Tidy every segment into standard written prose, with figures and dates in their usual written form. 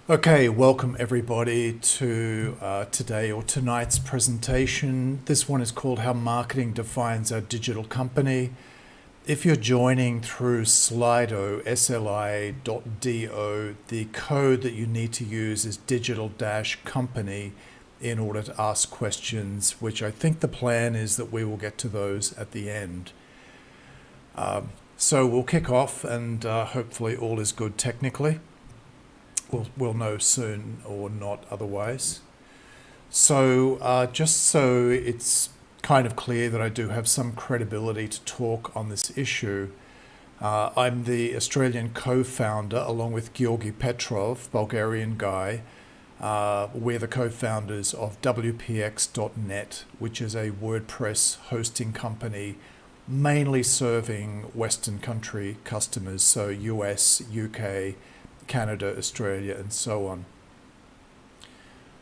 Okay, welcome everybody to today or tonight's presentation. This one is called How Marketing Defines Our Digital Company. If you're joining through Slido, sli.do, the code that you need to use is digital-company in order to ask questions, which I think the plan is that we will get to those at the end. So we'll kick off and hopefully all is good technically. We'll know soon or not otherwise. So just so it's kind of clear that I do have some credibility to talk on this issue, I'm the Australian co-founder along with Georgi Petrov, Bulgarian guy. We're the co-founders of WPX.net, which is a WordPress hosting company mainly serving Western country customers, so US, UK, Canada, Australia, and so on.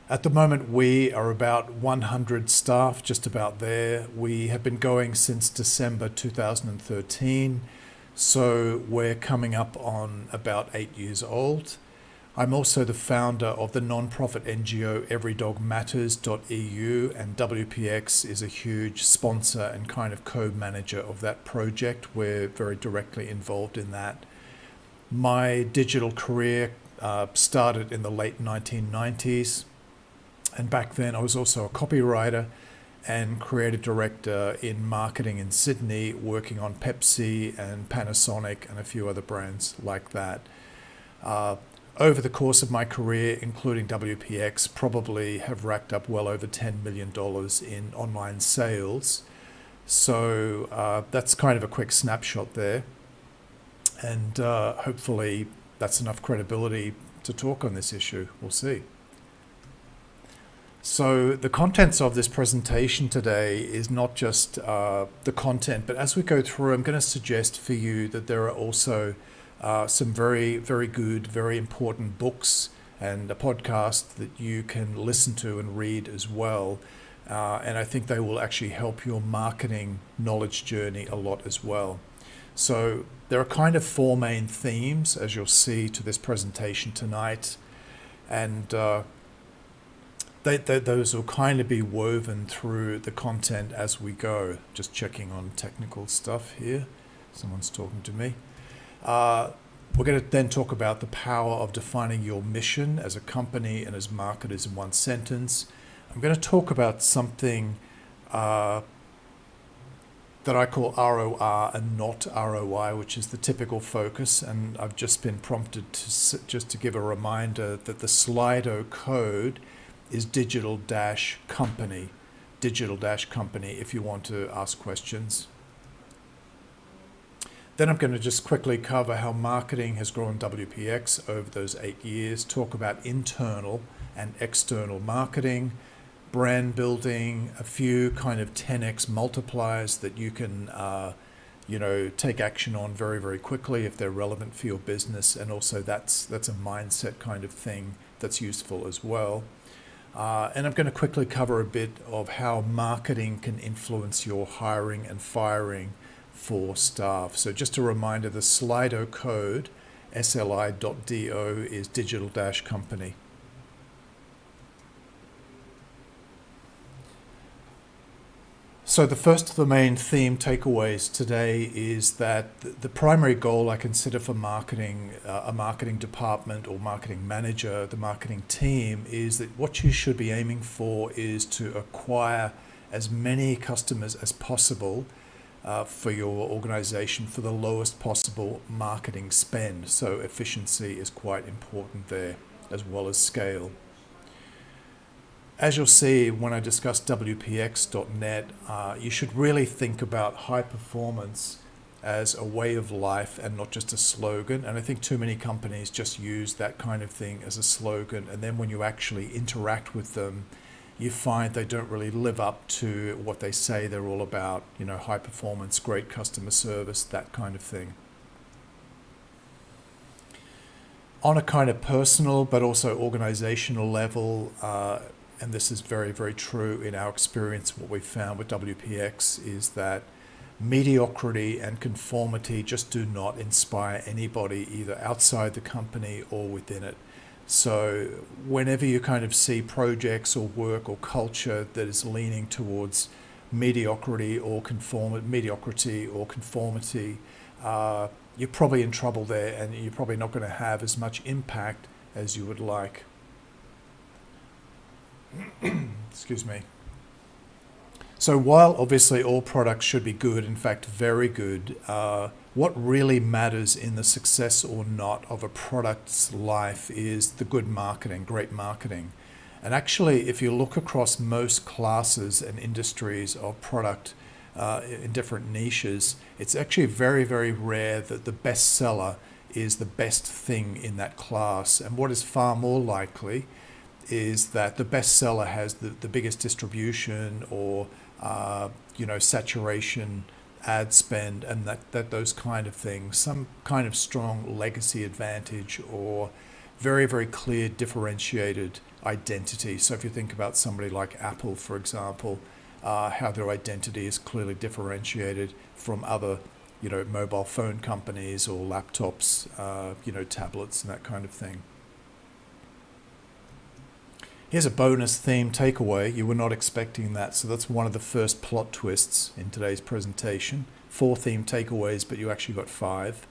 At the moment, we are about 100 staff, just about there. We have been going since December 2013, so we're coming up on about 8 years old. I'm also the founder of the non-profit NGO everydogmatters.eu, and WPX is a huge sponsor and kind of co-manager of that project. We're very directly involved in that. My digital career started in the late 1990s, and back then I was also a copywriter and creative director in marketing in Sydney, working on Pepsi and Panasonic and a few other brands like that. Over the course of my career, including WPX, probably have racked up well over $10 million in online sales. So that's kind of a quick snapshot there. And hopefully that's enough credibility to talk on this issue. We'll see. So the contents of this presentation today is not just the content, but as we go through, I'm going to suggest for you that there are also some very, very good, very important books and a podcast that you can listen to and read as well. And I think they will actually help your marketing knowledge journey a lot as well. So there are kind of four main themes, as you'll see, to this presentation tonight. And those will kind of be woven through the content as we go. Just checking on technical stuff here. Someone's talking to me. We're going to then talk about the power of defining your mission as a company and as marketers in one sentence. I'm going to talk about something that I call ROR and not ROI, which is the typical focus. And I've just been prompted just to give a reminder that the Slido code is digital-company, digital-company if you want to ask questions. Then I'm going to just quickly cover how marketing has grown WPX over those 8 years, talk about internal and external marketing, brand building, a few kind of 10x multipliers that you can take action on very, very quickly if they're relevant for your business. And also that's a mindset kind of thing that's useful as well. And I'm going to quickly cover a bit of how marketing can influence your hiring and firing for staff. So just a reminder, the Slido code, sli.do, is digital-company. So the first of the main theme takeaways today is that the primary goal I consider for marketing, a marketing department or marketing manager, the marketing team, is that what you should be aiming for is to acquire as many customers as possible for your organization for the lowest possible marketing spend. So efficiency is quite important there, as well as scale. As you'll see when I discuss WPX.net, you should really think about high performance as a way of life and not just a slogan. And I think too many companies just use that kind of thing as a slogan. And then when you actually interact with them, you find they don't really live up to what they say they're all about, high performance, great customer service, that kind of thing. On a kind of personal but also organizational level, and this is very, very true in our experience, what we've found with WPX is that mediocrity and conformity just do not inspire anybody either outside the company or within it. So whenever you kind of see projects or work or culture that is leaning towards mediocrity or conformity, you're probably in trouble there, and you're probably not going to have as much impact as you would like. Excuse me. So while obviously all products should be good, in fact very good, what really matters in the success or not of a product's life is the good marketing, great marketing. And actually, if you look across most classes and industries of product in different niches, it's actually very, very rare that the best seller is the best thing in that class. And what is far more likely is that the best seller has the biggest distribution or saturation, ad spend, and that those kind of things, some kind of strong legacy advantage or very, very clear differentiated identity. So if you think about somebody like Apple, for example, how their identity is clearly differentiated from other, mobile phone companies or laptops, tablets and that kind of thing. Here's a bonus theme takeaway. You were not expecting that, so that's one of the first plot twists in today's presentation. 4 theme takeaways, but you actually got 5.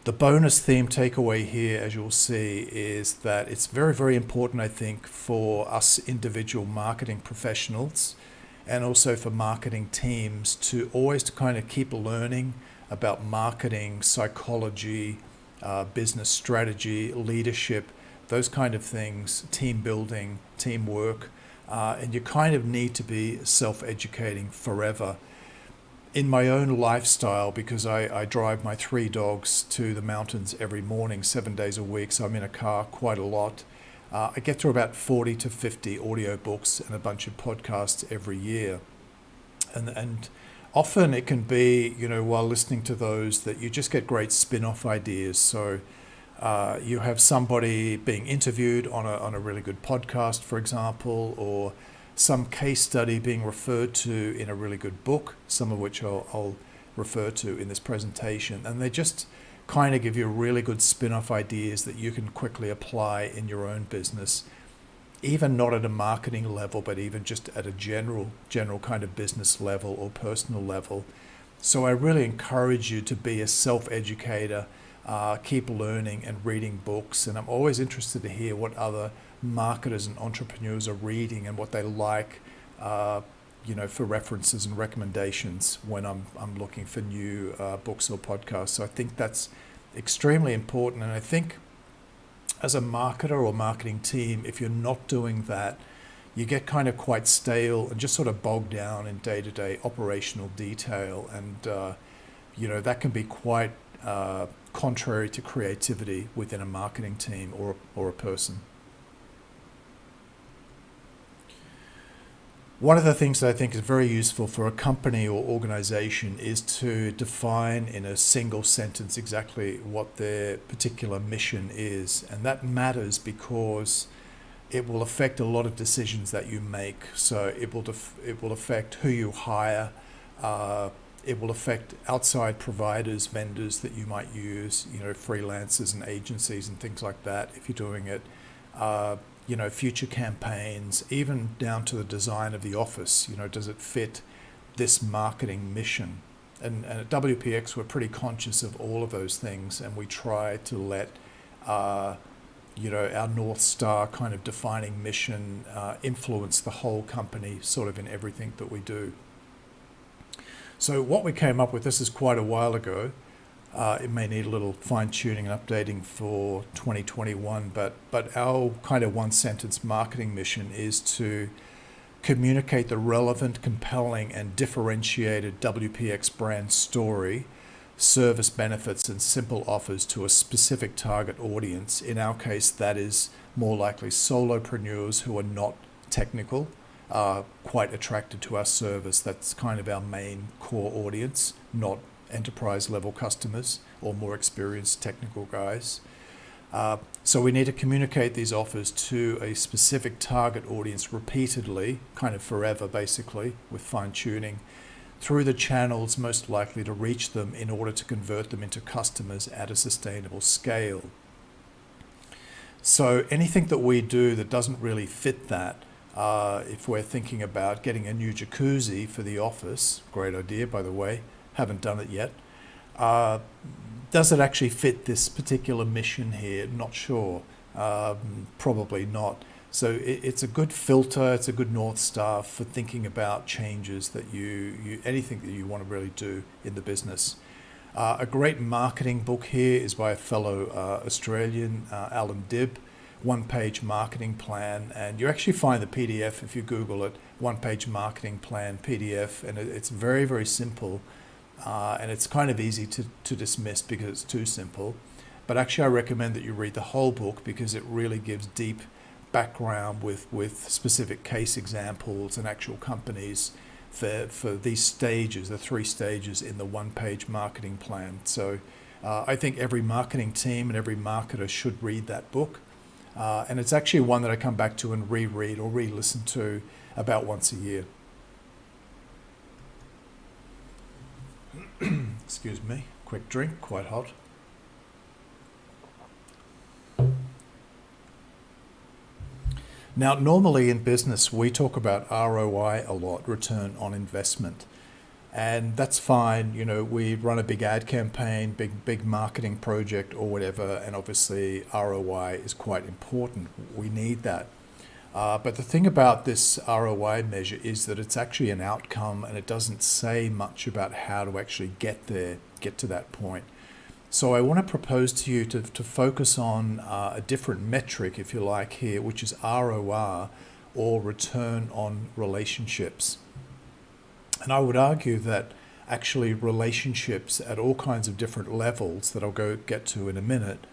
The bonus theme takeaway here, as you'll see, is that it's very, very important, I think, for us individual marketing professionals and also for marketing teams to always kind of keep learning about marketing, psychology, business strategy, leadership, those kind of things, team building, teamwork, and you kind of need to be self-educating forever. In my own lifestyle, because I drive my 3 dogs to the mountains every morning, 7 days a week, so I'm in a car quite a lot. I get through about 40 to 50 audiobooks and a bunch of podcasts every year. And often it can be, while listening to those, that you just get great spin-off ideas. So you have somebody being interviewed on a really good podcast, for example, or some case study being referred to in a really good book, some of which I'll refer to in this presentation. And they just kind of give you really good spin-off ideas that you can quickly apply in your own business, even not at a marketing level, but even just at a general kind of business level or personal level. So I really encourage you to be a self-educator, keep learning and reading books. And I'm always interested to hear what other marketers and entrepreneurs are reading and what they like, for references and recommendations when I'm looking for new books or podcasts. So I think that's extremely important. And I think as a marketer or marketing team, if you're not doing that, you get kind of quite stale and just sort of bogged down in day-to-day operational detail. And, that can be quite contrary to creativity within a marketing team or a person. One of the things that I think is very useful for a company or organization is to define in a single sentence exactly what their particular mission is. And that matters because it will affect a lot of decisions that you make. So it will affect who you hire. It will affect outside providers, vendors that you might use, freelancers and agencies and things like that if you're doing it. Future campaigns, even down to the design of the office. Does it fit this marketing mission? And at WPX, we're pretty conscious of all of those things, and we try to let, our North Star kind of defining mission influence the whole company sort of in everything that we do. So what we came up with, this is quite a while ago. It may need a little fine-tuning and updating for 2021, but our kind of one-sentence marketing mission is to communicate the relevant, compelling, and differentiated WPX brand story, service benefits, and simple offers to a specific target audience. In our case, that is more likely solopreneurs who are not technical, quite attracted to our service. That's kind of our main core audience, not enterprise level customers or more experienced technical guys. So we need to communicate these offers to a specific target audience repeatedly, kind of forever basically, with fine tuning, through the channels most likely to reach them in order to convert them into customers at a sustainable scale. So anything that we do that doesn't really fit that, if we're thinking about getting a new jacuzzi for the office, great idea by the way, haven't done it yet, does it actually fit this particular mission here? Not sure. Probably not. So it's a good filter, it's a good North Star for thinking about changes that anything that you want to really do in the business. A great marketing book here is by a fellow Australian, Alan Dibb, one-page marketing plan. And you actually find the PDF if you Google it, one-page marketing plan PDF, and it's very, very simple. And it's kind of easy to dismiss because it's too simple. But actually I recommend that you read the whole book because it really gives deep background with specific case examples and actual companies for these stages, the 3 stages in the one-page marketing plan. So I think every marketing team and every marketer should read that book. And it's actually one that I come back to and reread or re-listen to about once a year. Excuse me, quick drink, quite hot. Now, normally in business, we talk about ROI a lot, return on investment. And that's fine. You know, we run a big ad campaign, big marketing project or whatever, and obviously ROI is quite important. We need that. But the thing about this ROI measure is that it's actually an outcome and it doesn't say much about how to actually get there, get to that point. So I want to propose to you to focus on a different metric, if you like, here, which is ROR, or return on relationships. And I would argue that actually relationships at all kinds of different levels that I'll get to in a minute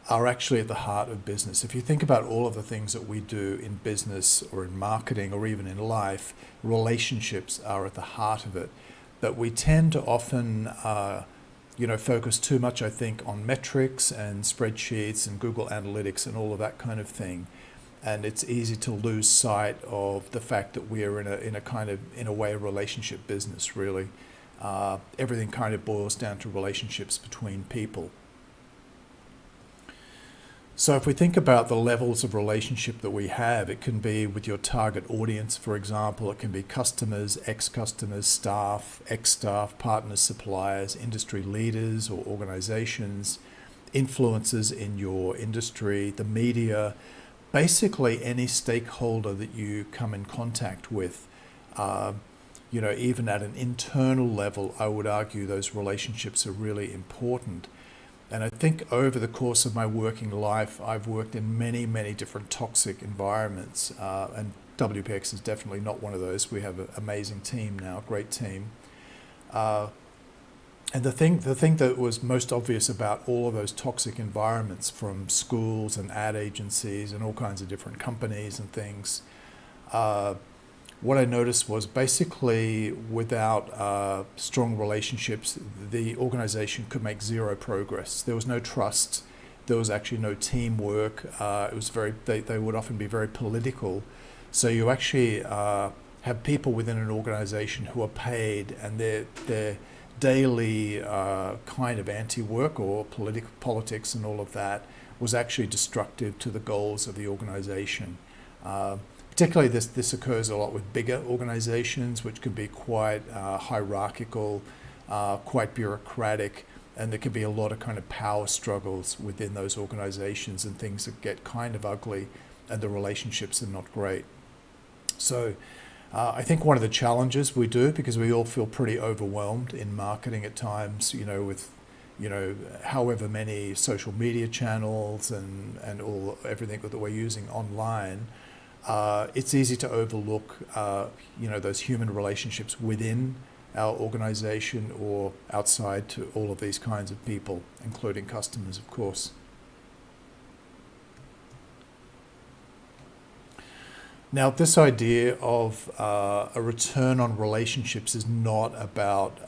are actually at the heart of business. If you think about all of the things that we do in business or in marketing or even in life, relationships are at the heart of it. But we tend to often focus too much, I think, on metrics and spreadsheets and Google Analytics and all of that kind of thing. And it's easy to lose sight of the fact that we are in a way, relationship business, really. Everything kind of boils down to relationships between people. So if we think about the levels of relationship that we have, it can be with your target audience, for example. It can be customers, ex-customers, staff, ex-staff, partners, suppliers, industry leaders or organizations, influencers in your industry, the media, basically any stakeholder that you come in contact with. Even at an internal level, I would argue those relationships are really important. And I think over the course of my working life, I've worked in many, many different toxic environments. And WPX is definitely not one of those. We have an amazing team now, great team. And the thing that was most obvious about all of those toxic environments, from schools and ad agencies and all kinds of different companies and things, what I noticed was basically without strong relationships, the organization could make zero progress. There was no trust. There was actually no teamwork. It was they would often be very political. So you actually have people within an organization who are paid, and their daily kind of anti-work or politics and all of that was actually destructive to the goals of the organization. Particularly this occurs a lot with bigger organizations, which can be quite hierarchical, quite bureaucratic, and there can be a lot of kind of power struggles within those organizations and things that get kind of ugly and the relationships are not great. So I think one of the challenges we do, because we all feel pretty overwhelmed in marketing at times, with however many social media channels and everything that we're using online, it's easy to overlook, those human relationships within our organization or outside to all of these kinds of people, including customers, of course. Now, this idea of a return on relationships is not about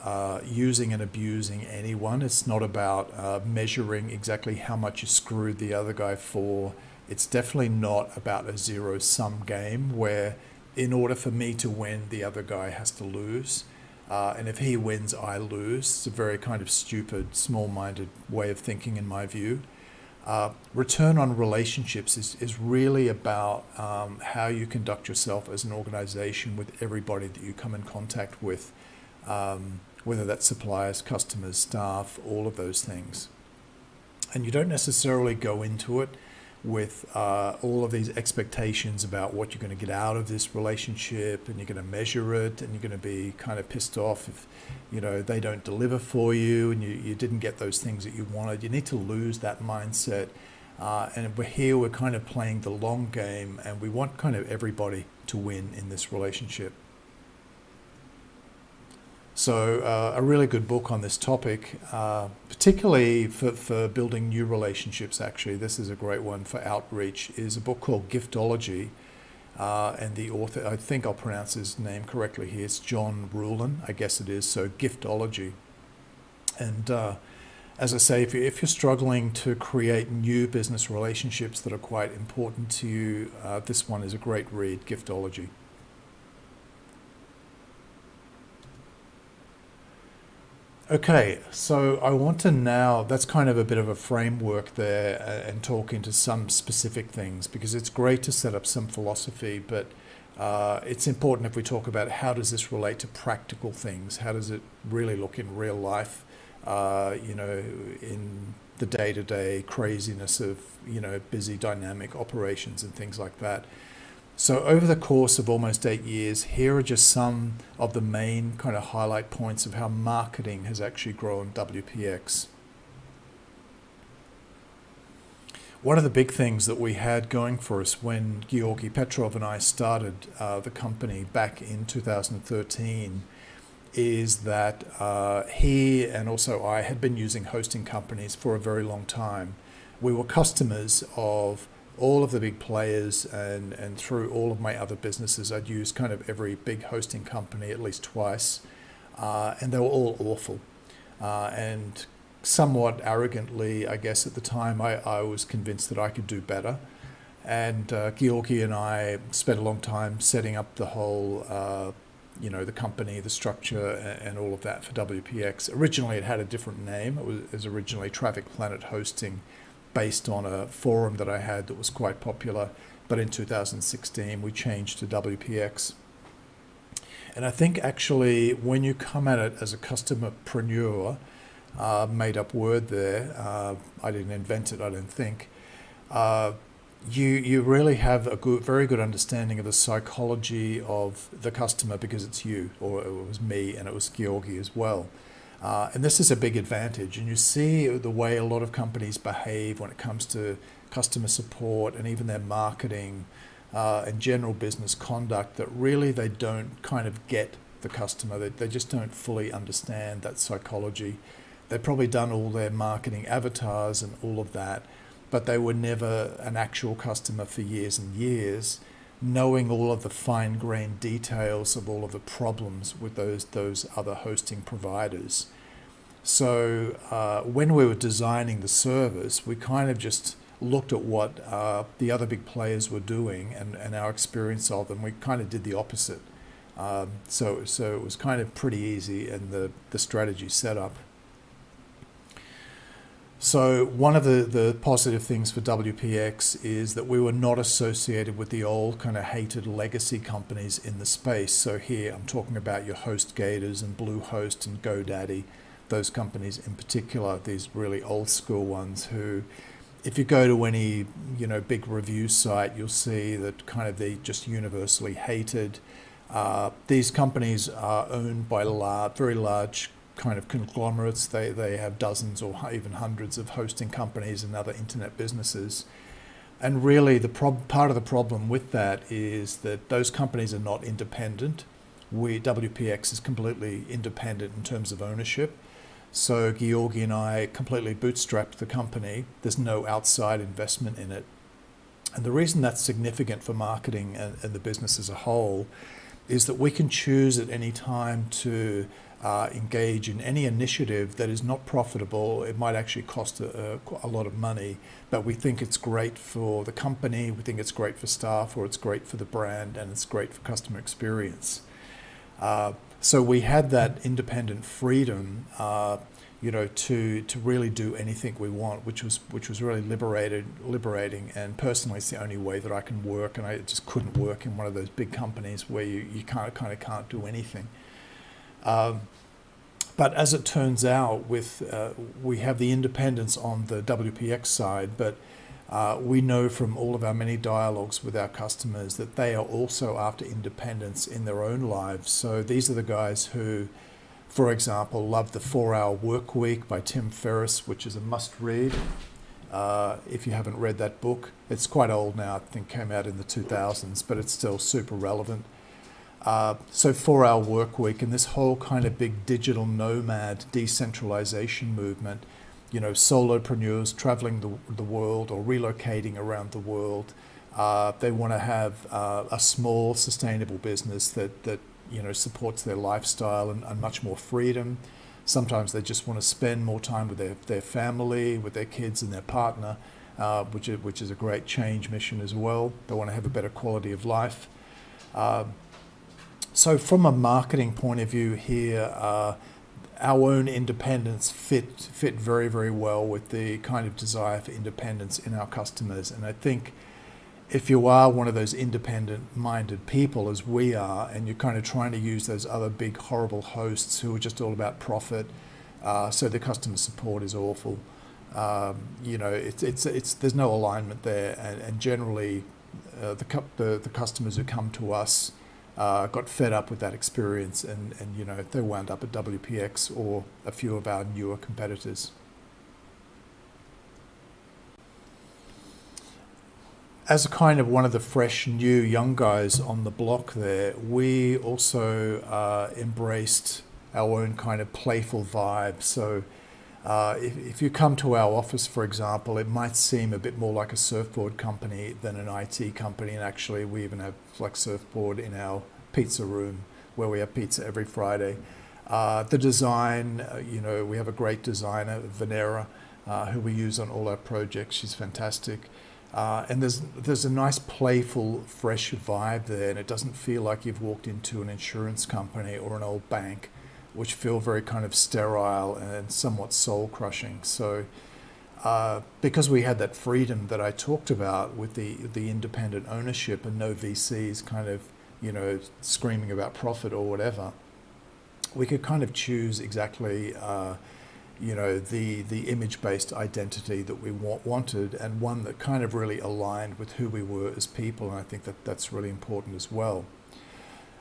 using and abusing anyone. It's not about measuring exactly how much you screwed the other guy for. It's definitely not about a zero-sum game where in order for me to win, the other guy has to lose. And if he wins, I lose. It's a very kind of stupid, small-minded way of thinking in my view. return on relationships is really about how you conduct yourself as an organization with everybody that you come in contact with, whether that's suppliers, customers, staff, all of those things. And you don't necessarily go into it with all of these expectations about what you're going to get out of this relationship, and you're going to measure it, and you're going to be kind of pissed off if they don't deliver for you and you didn't get those things that you wanted. You need to lose that mindset, and we're kind of playing the long game, and we want kind of everybody to win in this relationship. So a really good book on this topic, particularly for building new relationships, actually. This is a great one for outreach, is a book called Giftology. And the author, I think I'll pronounce his name correctly here, it's John Ruhlin, I guess it is, so Giftology. And as I say, if you're struggling to create new business relationships that are quite important to you, this one is a great read, Giftology. Okay, so I want to now, that's kind of a bit of a framework there, and talk into some specific things, because it's great to set up some philosophy, but it's important if we talk about how does this relate to practical things, how does it really look in real life, in the day-to-day craziness of, busy dynamic operations and things like that. So over the course of almost 8 years, here are just some of the main kind of highlight points of how marketing has actually grown WPX. One of the big things that we had going for us when Georgi Petrov and I started the company back in 2013 is that he and also I had been using hosting companies for a very long time. We were customers of all of the big players, and through all of my other businesses, I'd used kind of every big hosting company at least twice, and they were all awful. And somewhat arrogantly, I guess at the time, I was convinced that I could do better. And Georgi and I spent a long time setting up the whole, the company, the structure, and all of that for WPX. Originally, it had a different name. It was originally Traffic Planet Hosting, based on a forum that I had that was quite popular. But in 2016, we changed to WPX. And I think actually when you come at it as a customerpreneur, made up word there, I didn't invent it, I don't think, you really have a very good understanding of the psychology of the customer, because it's you, or it was me, and it was Georgi as well. And this is a big advantage, and you see the way a lot of companies behave when it comes to customer support and even their marketing and general business conduct, that really they don't kind of get the customer. They just don't fully understand that psychology. They've probably done all their marketing avatars and all of that, but they were never an actual customer for years and years, knowing all of the fine-grained details of all of the problems with those other hosting providers. So when we were designing the service, we kind of just looked at what the other big players were doing and our experience of them. We kind of did the opposite. So it was kind of pretty easy, and the strategy set up. So one of the positive things for WPX is that we were not associated with the old kind of hated legacy companies in the space. So here I'm talking about your HostGators and Bluehost and GoDaddy, those companies in particular, these really old school ones who, if you go to any big review site, you'll see that kind of they just universally hated. These companies are owned by very large kind of conglomerates. They have dozens or even hundreds of hosting companies and other internet businesses. And really part of the problem with that is that those companies are not independent. WPX is completely independent in terms of ownership. So Georgi and I completely bootstrapped the company. There's no outside investment in it. And the reason that's significant for marketing and the business as a whole is that we can choose at any time to engage in any initiative that is not profitable. It might actually cost a lot of money, but we think it's great for the company, we think it's great for staff, or it's great for the brand, and it's great for customer experience. So we had that independent freedom to really do anything we want, which was really liberating. And personally, it's the only way that I can work, and I just couldn't work in one of those big companies where you can't do anything. But as it turns out, we have the independence on the WPX side, but we know from all of our many dialogues with our customers that they are also after independence in their own lives. So these are the guys who, for example, love The 4-Hour Work Week by Tim Ferriss, which is a must-read. If you haven't read that book, it's quite old now. I think came out in the 2000s, but it's still super relevant. So 4-Hour Work Week and this whole kind of big digital nomad decentralization movement, solopreneurs traveling the world or relocating around the world. They want to have a small sustainable business that supports their lifestyle and much more freedom. Sometimes they just want to spend more time with their family, with their kids and their partner, which is a great change mission as well. They want to have a better quality of life. So from a marketing point of view here, our own independence fit very, very well with the kind of desire for independence in our customers. And I think if you are one of those independent-minded people, as we are, and you're kind of trying to use those other big, horrible hosts who are just all about profit, so the customer support is awful. There's no alignment there, and generally, the customers who come to us got fed up with that experience, and they wound up at WPX or a few of our newer competitors. As a kind of one of the fresh, new, young guys on the block there, we also embraced our own kind of playful vibe. So if you come to our office, for example, it might seem a bit more like a surfboard company than an IT company. And actually, we even have like surfboard in our pizza room where we have pizza every Friday. The design, we have a great designer, Venera, who we use on all our projects. She's fantastic. And there's a nice, playful, fresh vibe there, and it doesn't feel like you've walked into an insurance company or an old bank, which feel very kind of sterile and somewhat soul-crushing. So because we had that freedom that I talked about with the independent ownership and no VCs kind of, screaming about profit or whatever, we could kind of choose exactly the image-based identity that we wanted, and one that kind of really aligned with who we were as people, and I think that's really important as well.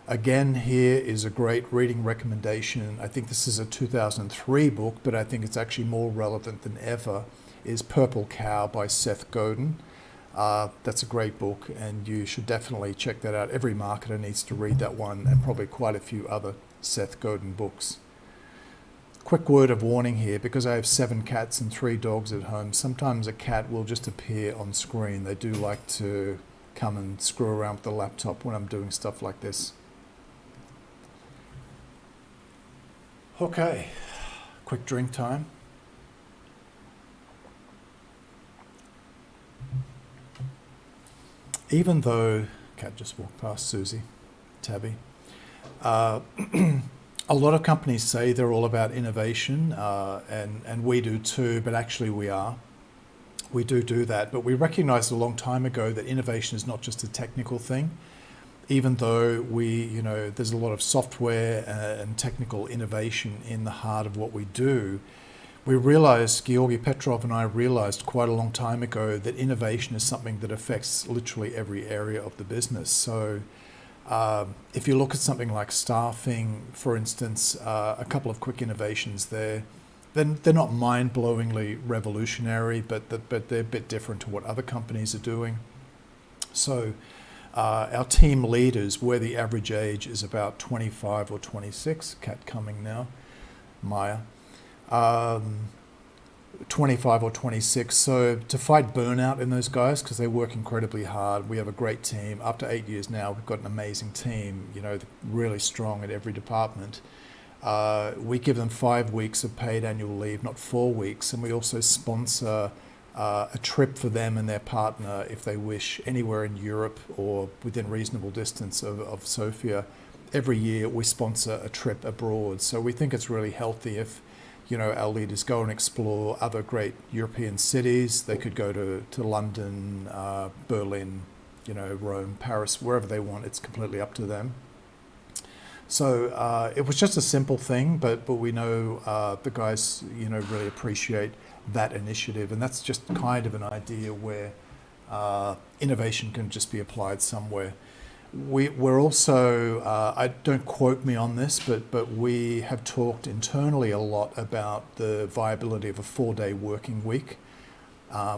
Again, here is a great reading recommendation. I think this is a 2003 book, but I think it's actually more relevant than ever, is Purple Cow by Seth Godin. That's a great book, and you should definitely check that out. Every marketer needs to read that one, and probably quite a few other Seth Godin books. Quick word of warning here, because I have 7 cats and 3 dogs at home, sometimes a cat will just appear on screen. They do like to come and screw around with the laptop when I'm doing stuff like this. Okay, quick drink time. Even though, cat just walked past Susie, Tabby, a lot of companies say they're all about innovation, and we do too, but actually we are. We do that, but we recognized a long time ago that innovation is not just a technical thing. Even though there's a lot of software and technical innovation in the heart of what we do, we realized, Georgi Petrov and I realized quite a long time ago, that innovation is something that affects literally every area of the business. So if you look at something like staffing, for instance, a couple of quick innovations there, then they're not mind-blowingly revolutionary, but they're a bit different to what other companies are doing. So our team leaders, where the average age is about 25 or 26, cat coming now, Maya, 25 or 26. So to fight burnout in those guys, because they work incredibly hard, we have a great team. After 8 years now, we've got an amazing team, really strong at every department. We give them 5 weeks of paid annual leave, not 4 weeks, and we also sponsor a trip for them and their partner, if they wish, anywhere in Europe or within reasonable distance of Sofia. Every year we sponsor a trip abroad. So we think it's really healthy if our leaders go and explore other great European cities. They could go to London, Berlin, Rome, Paris, wherever they want. It's completely up to them. So it was just a simple thing, but we know the guys, really appreciate that initiative, and that's just kind of an idea where innovation can just be applied somewhere. We're also, don't quote me on this, but we have talked internally a lot about the viability of a 4-day working week.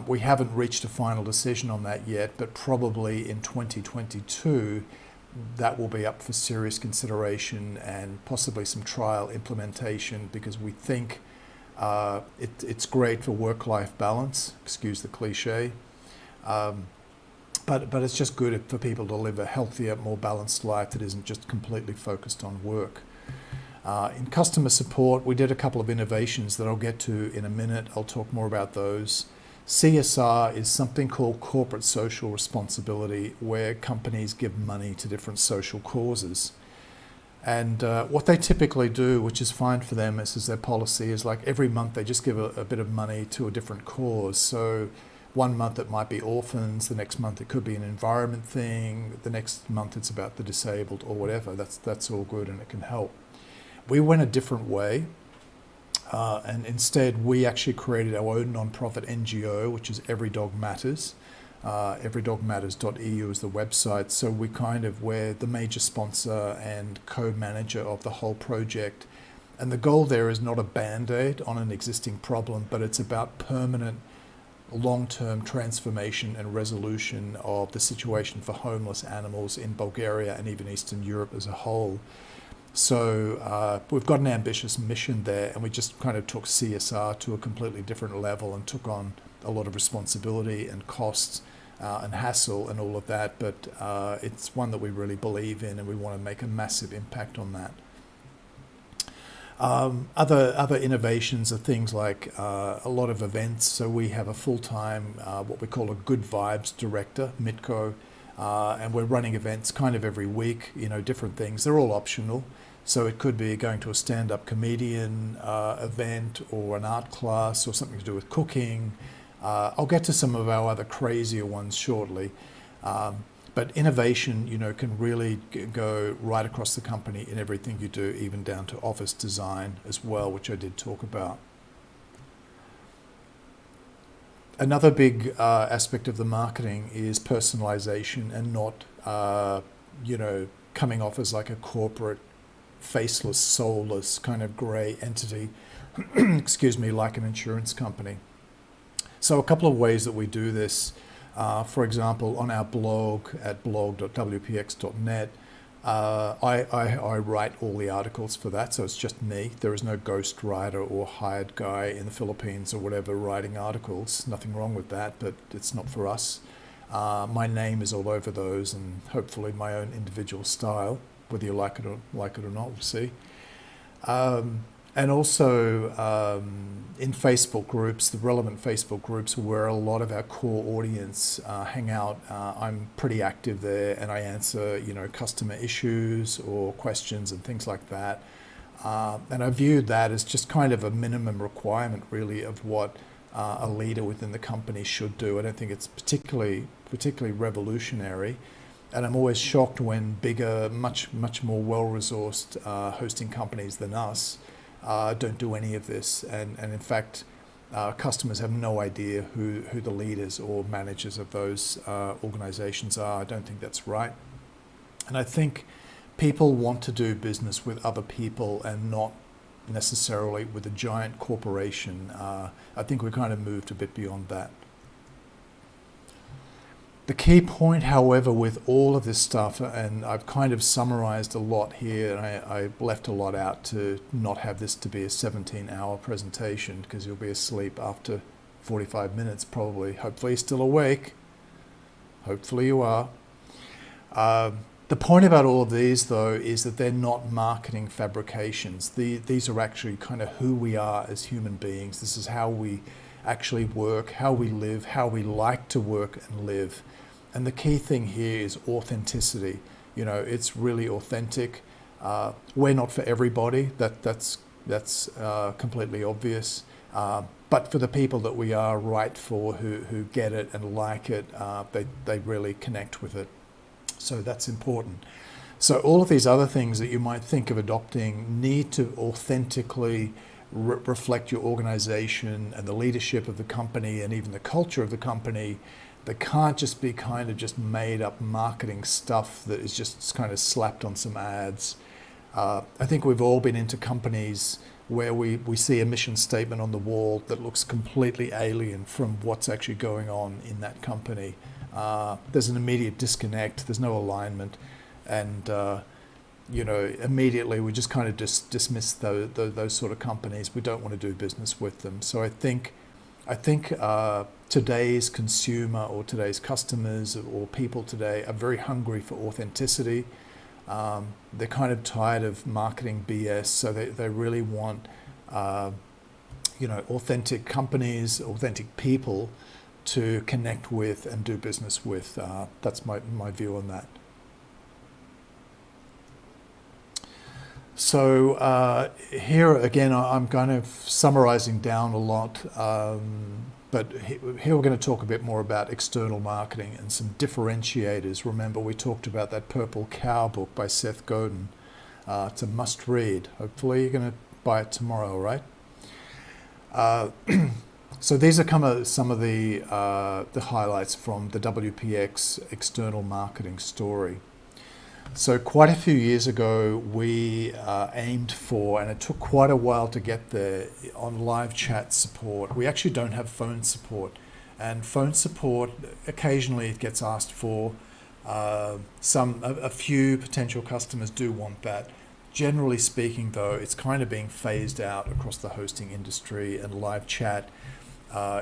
We haven't reached a final decision on that yet, but probably in 2022, that will be up for serious consideration and possibly some trial implementation, because we think it's great for work-life balance, excuse the cliche, but it's just good for people to live a healthier, more balanced life that isn't just completely focused on work. In customer support, we did a couple of innovations that I'll get to in a minute. I'll talk more about those. CSR is something called corporate social responsibility, where companies give money to different social causes. And what they typically do, which is fine for them, is their policy, is like every month they just give a bit of money to a different cause. So one month it might be orphans, the next month it could be an environment thing, the next month it's about the disabled or whatever. That's all good and it can help. We went a different way. And instead, we actually created our own non-profit NGO, which is Every Dog Matters. everydogmatters.eu is the website. So we're the major sponsor and co-manager of the whole project. And the goal there is not a band-aid on an existing problem, but it's about permanent, long-term transformation and resolution of the situation for homeless animals in Bulgaria and even Eastern Europe as a whole. So we've got an ambitious mission there, and we just kind of took CSR to a completely different level and took on a lot of responsibility and costs and hassle and all of that. But it's one that we really believe in, and we want to make a massive impact on that. Other innovations are things like a lot of events. So we have a full-time, what we call a Good Vibes Director, Mitko, and we're running events kind of every week, different things. They're all optional. So it could be going to a stand-up comedian event or an art class or something to do with cooking. I'll get to some of our other crazier ones shortly. But innovation, can really go right across the company in everything you do, even down to office design as well, which I did talk about. Another big aspect of the marketing is personalization and not, coming off as like a corporate, faceless, soulless kind of grey entity, like an insurance company. So a couple of ways that we do this. For example, on our blog at blog.wpx.net, I write all the articles for that, so it's just me. There is no ghost writer or hired guy in the Philippines or whatever writing articles. Nothing wrong with that, but it's not for us. My name is all over those, and hopefully my own individual style, whether you like it or not, we'll see. And also in Facebook groups, the relevant Facebook groups where a lot of our core audience hang out, I'm pretty active there, and I answer, customer issues or questions and things like that. And I viewed that as just kind of a minimum requirement, really, of what a leader within the company should do. I don't think it's particularly revolutionary. And I'm always shocked when bigger, much more well-resourced hosting companies than us don't do any of this, and in fact customers have no idea who the leaders or managers of those organizations are. I don't think that's right, and I think people want to do business with other people and not necessarily with a giant corporation. I think we kind of moved a bit beyond that. The key point, however, with all of this stuff, and I've kind of summarized a lot here, and I left a lot out to not have this to be a 17-hour presentation, because you'll be asleep after 45 minutes probably. Hopefully you're still awake. Hopefully you are. The point about all of these, though, is that they're not marketing fabrications. These are actually kind of who we are as human beings. This is how we actually work, how we live, how we like to work and live. And the key thing here is authenticity. It's really authentic. We're not for everybody. That's That's completely obvious. But for the people that we are right for, who get it and like it, they really connect with it. So that's important. So all of these other things that you might think of adopting need to authentically reflect your organization and the leadership of the company and even the culture of the company. They can't just be kind of just made up marketing stuff that is just kind of slapped on some ads. I think we've all been into companies where we see a mission statement on the wall that looks completely alien from what's actually going on in that company. There's an immediate disconnect, there's no alignment, and immediately we just kind of dismiss those sort of companies. We don't want to do business with them. So I think today's consumer or today's customers or people today are very hungry for authenticity. They're kind of tired of marketing BS, so they really want authentic companies, authentic people to connect with and do business with. That's my view on that. So here again, I'm kind of summarizing down a lot, but here we're going to talk a bit more about external marketing and some differentiators. Remember, we talked about that Purple Cow book by Seth Godin. It's a must read. Hopefully you're going to buy it tomorrow, right? So these are some of the highlights from the WPX external marketing story. So quite a few years ago, we aimed for, and it took quite a while to get there, on live chat support. We actually don't have phone support. And phone support, occasionally it gets asked for. A few potential customers do want that. Generally speaking, though, it's kind of being phased out across the hosting industry, and live chat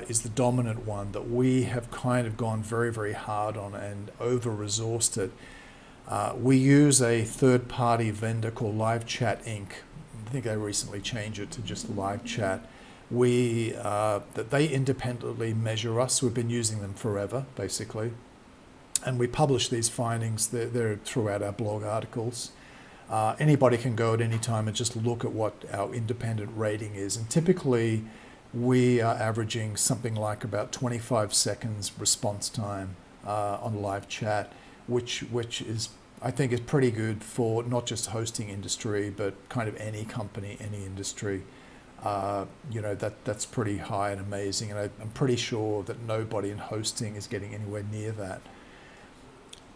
is the dominant one that we have kind of gone very, very hard on and over-resourced it. We use a third-party vendor called Live Chat Inc. I think they recently changed it to just Live Chat. That they independently measure us. We've been using them forever, basically. And we publish these findings. They're throughout our blog articles. Anybody can go at any time and just look at what our independent rating is. And typically, we are averaging something like about 25 seconds response time on live chat, which is, I think, is pretty good for not just hosting industry, but kind of any company, any industry. That's pretty high and amazing, and I'm pretty sure that nobody in hosting is getting anywhere near that.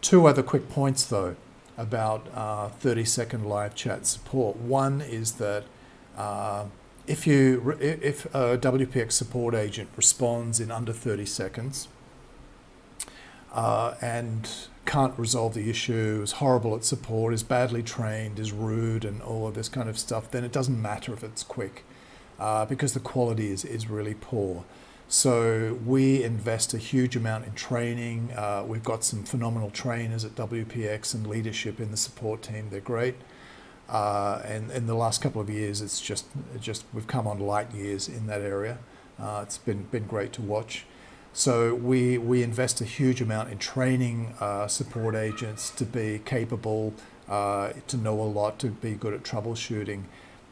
Two other quick points, though, about 30-second live chat support. One is that if a WPX support agent responds in under 30 seconds and can't resolve the issue, is horrible at support, is badly trained, is rude, and all of this kind of stuff, then it doesn't matter if it's quick because the quality is really poor. So we invest a huge amount in training. We've got some phenomenal trainers at WPX and leadership in the support team. They're great. And in the last couple of years, it's just we've come on light years in that area. It's been great to watch. So we invest a huge amount in training support agents to be capable, to know a lot, to be good at troubleshooting.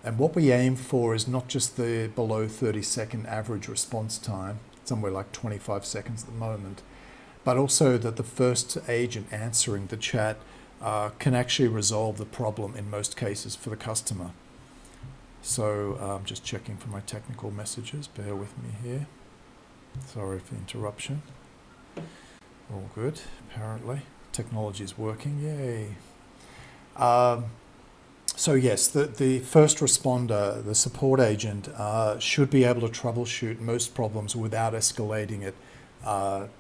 And what we aim for is not just the below 30-second average response time, somewhere like 25 seconds at the moment, but also that the first agent answering the chat can actually resolve the problem in most cases for the customer. So I'm just checking for my technical messages. Bear with me here. Sorry for the interruption. All good, apparently. Technology is working, yay. So yes, the first responder, the support agent, should be able to troubleshoot most problems without escalating it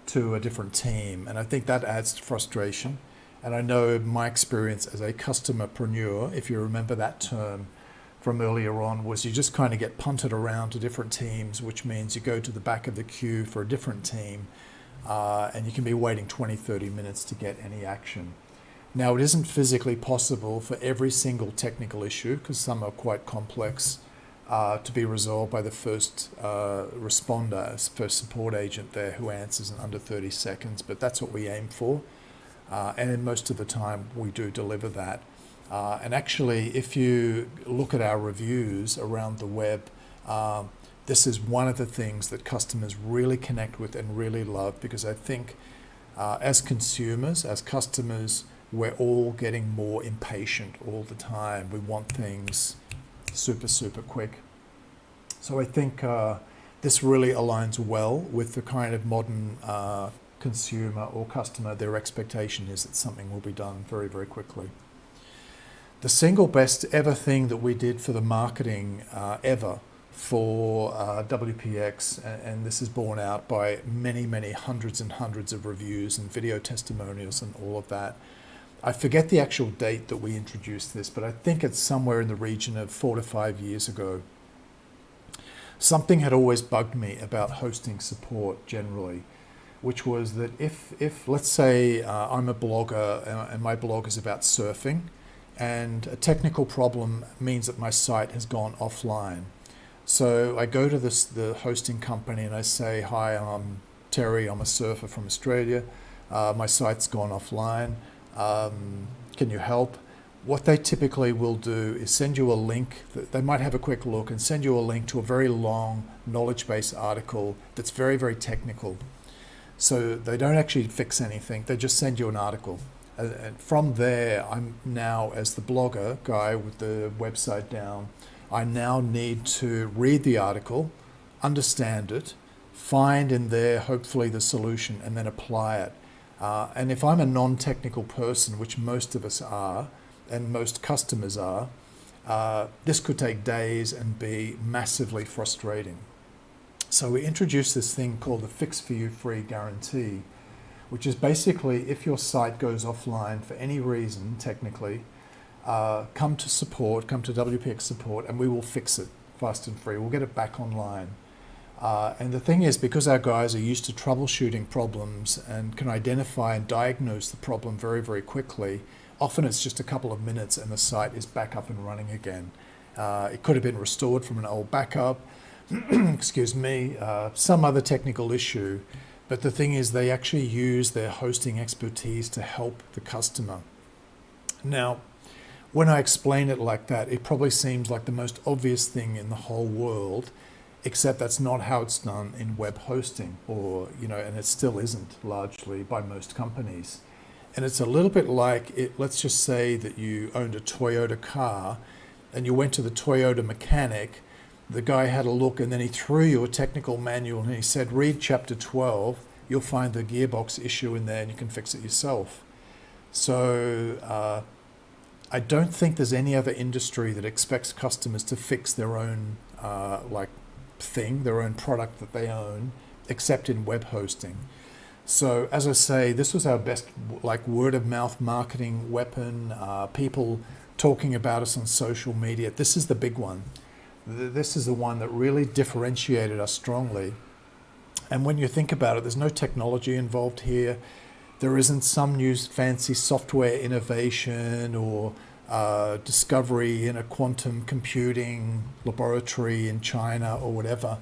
to a different team. And I think that adds to frustration. And I know my experience as a customerpreneur, if you remember that term from earlier on, was you just kind of get punted around to different teams, which means you go to the back of the queue for a different team, and you can be waiting 20, 30 minutes to get any action. Now, it isn't physically possible for every single technical issue, because some are quite complex, to be resolved by the first responder, first support agent there who answers in under 30 seconds, but that's what we aim for. And most of the time, we do deliver that. And actually, if you look at our reviews around the web, this is one of the things that customers really connect with and really love, because I think as consumers, as customers, we're all getting more impatient all the time. We want things super, super quick. So I think this really aligns well with the kind of modern consumer or customer. Their expectation is that something will be done very, very quickly. The single best ever thing that we did for the marketing ever for WPX, and this is borne out by many, many hundreds and hundreds of reviews and video testimonials and all of that. I forget the actual date that we introduced this, but I think it's somewhere in the region of 4 to 5 years ago. Something had always bugged me about hosting support generally, which was that if let's say I'm a blogger and my blog is about surfing, and a technical problem means that my site has gone offline. So I go to the hosting company and I say, hi, I'm Terry, I'm a surfer from Australia. My site's gone offline. Can you help? What they typically will do is send you a link. They might have a quick look and send you a link to a very long knowledge-based article that's very, very technical. So they don't actually fix anything. They just send you an article. And from there, I'm now, as the blogger guy with the website down, I now need to read the article, understand it, find in there hopefully the solution, and then apply it. And if I'm a non-technical person, which most of us are, and most customers are, this could take days and be massively frustrating. So we introduced this thing called the Fix For You Free Guarantee, which is basically if your site goes offline for any reason, technically, come to WPX support, and we will fix it fast and free. We'll get it back online. And the thing is, because our guys are used to troubleshooting problems and can identify and diagnose the problem very, very quickly, often it's just a couple of minutes and the site is back up and running again. It could have been restored from an old backup, excuse me, some other technical issue. But the thing is, they actually use their hosting expertise to help the customer. Now, when I explain it like that, it probably seems like the most obvious thing in the whole world, except that's not how it's done in web hosting, or, and it still isn't largely by most companies. And it's a little bit like, let's just say that you owned a Toyota car and you went to the Toyota mechanic. The guy had a look and then he threw you a technical manual and he said, read chapter 12, you'll find the gearbox issue in there and you can fix it yourself. So I don't think there's any other industry that expects customers to fix their own their own product that they own, except in web hosting. So as I say, this was our best word of mouth marketing weapon, people talking about us on social media. This is the big one. This is the one that really differentiated us strongly. And when you think about it, there's no technology involved here. There isn't some new fancy software innovation or discovery in a quantum computing laboratory in China or whatever.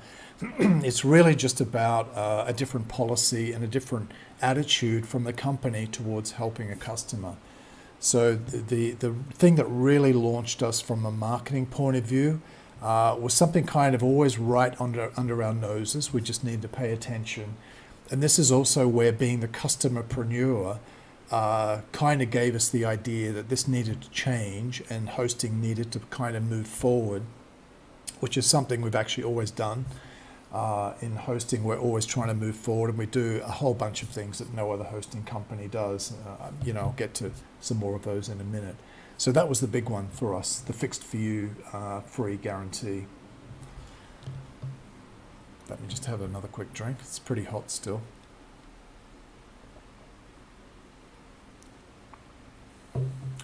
It's really just about a different policy and a different attitude from the company towards helping a customer. So the thing that really launched us from a marketing point of view was something kind of always right under our noses. We just need to pay attention. And this is also where being the customerpreneur kind of gave us the idea that this needed to change and hosting needed to kind of move forward, which is something we've actually always done. In hosting, we're always trying to move forward, and we do a whole bunch of things that no other hosting company does. I'll get to some more of those in a minute. So that was the big one for us, the Fixed For You free guarantee. Let me just have another quick drink. It's pretty hot still.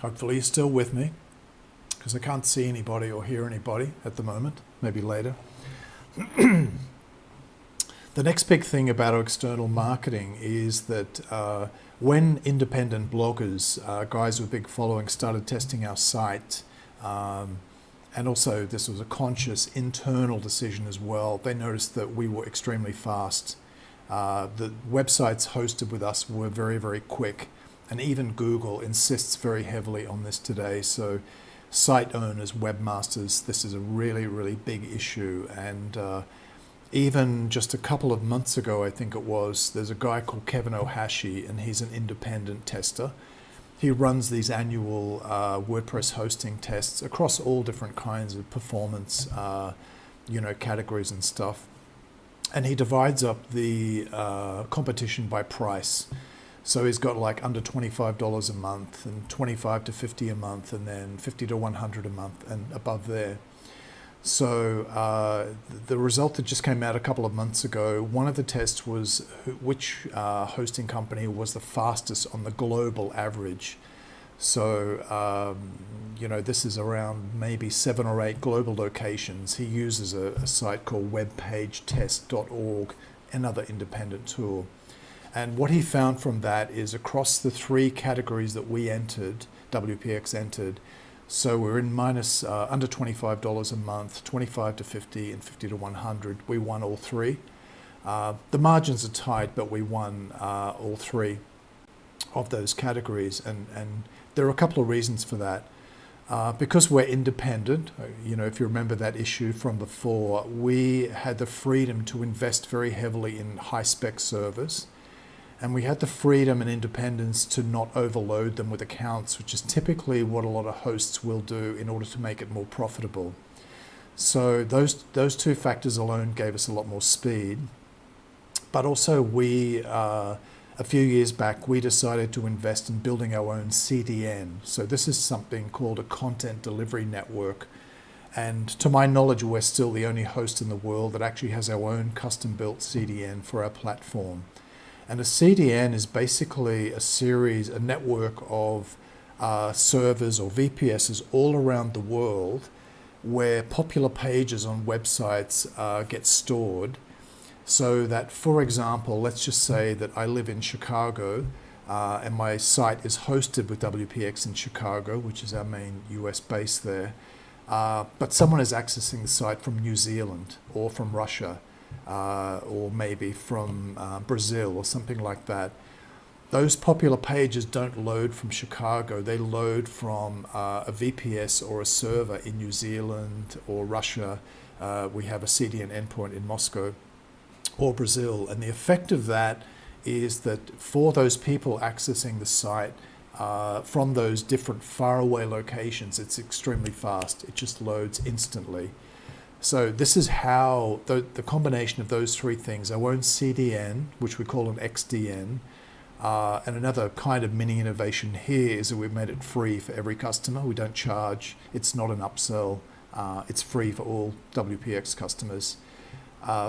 Hopefully you're still with me, because I can't see anybody or hear anybody at the moment, maybe later. The next big thing about our external marketing is that when independent bloggers, guys with big followings, started testing our site, and also this was a conscious internal decision as well, they noticed that we were extremely fast. The websites hosted with us were very, very quick, and even Google insists very heavily on this today. So site owners, webmasters, this is a really, really big issue. And even just a couple of months ago, I think it was, there's a guy called Kevin Ohashi, and he's an independent tester. He runs these annual WordPress hosting tests across all different kinds of performance, categories and stuff. And he divides up the competition by price. So he's got like under $25 a month, and 25 to 50 a month, and then 50 to 100 a month, and above there. So the result that just came out a couple of months ago, one of the tests was which hosting company was the fastest on the global average. So, this is around maybe 7 or 8 global locations. He uses a site called webpagetest.org, another independent tool. And what he found from that is across the 3 categories that we entered, WPX entered, so we're in minus under $25 a month, 25 to 50 and 50 to 100. We won all 3. The margins are tight, but we won all 3 of those categories. And there are a couple of reasons for that. Because we're independent, if you remember that issue from before, we had the freedom to invest very heavily in high-spec servers. And we had the freedom and independence to not overload them with accounts, which is typically what a lot of hosts will do in order to make it more profitable. So those 2 factors alone gave us a lot more speed. But also a few years back, we decided to invest in building our own CDN. So this is something called a content delivery network. And to my knowledge, we're still the only host in the world that actually has our own custom-built CDN for our platform. And a CDN is basically a network of servers or VPSs all around the world where popular pages on websites get stored. So that, for example, let's just say that I live in Chicago and my site is hosted with WPX in Chicago, which is our main US base there. But someone is accessing the site from New Zealand or from Russia. Or maybe from Brazil or something like that. Those popular pages don't load from Chicago. They load from a VPS or a server in New Zealand or Russia. We have a CDN endpoint in Moscow or Brazil. And the effect of that is that for those people accessing the site from those different faraway locations, it's extremely fast. It just loads instantly. So this is how the combination of those 3 things, our own CDN, which we call an XDN, and another kind of mini innovation here is that we've made it free for every customer. We don't charge. It's not an upsell. It's free for all WPX customers.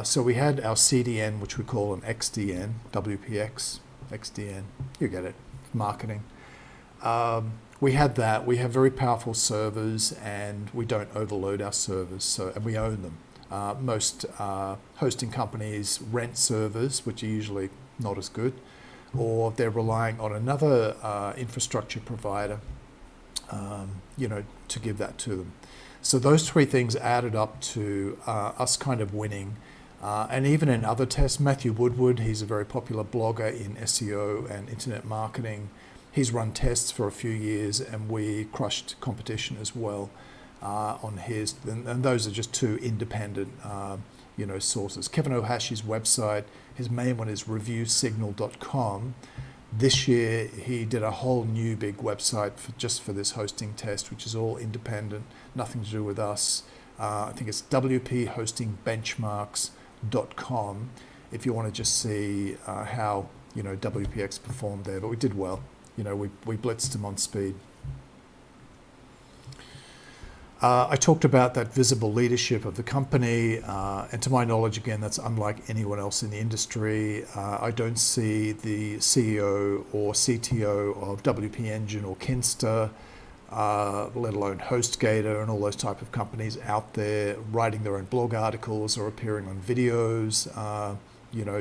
So we had our CDN, which we call an XDN, WPX, XDN. You get it, marketing. We had that. We have very powerful servers, and we don't overload our servers, and we own them. Most hosting companies rent servers, which are usually not as good, or they're relying on another infrastructure provider, to give that to them. So those 3 things added up to us kind of winning. And even in other tests, Matthew Woodward, he's a very popular blogger in SEO and internet marketing. He's run tests for a few years, and we crushed competition as well on his. And those are just 2 independent, sources. Kevin Ohashi's website, his main one is reviewsignal.com. This year, he did a whole new big website just for this hosting test, which is all independent, nothing to do with us. I think it's wpHostingBenchmarks.com if you want to just see how WPX performed there. But we did well. We blitzed them on speed. I talked about that visible leadership of the company, and to my knowledge, again, that's unlike anyone else in the industry. I don't see the CEO or CTO of WP Engine or Kinsta, let alone HostGator and all those type of companies out there writing their own blog articles or appearing on videos,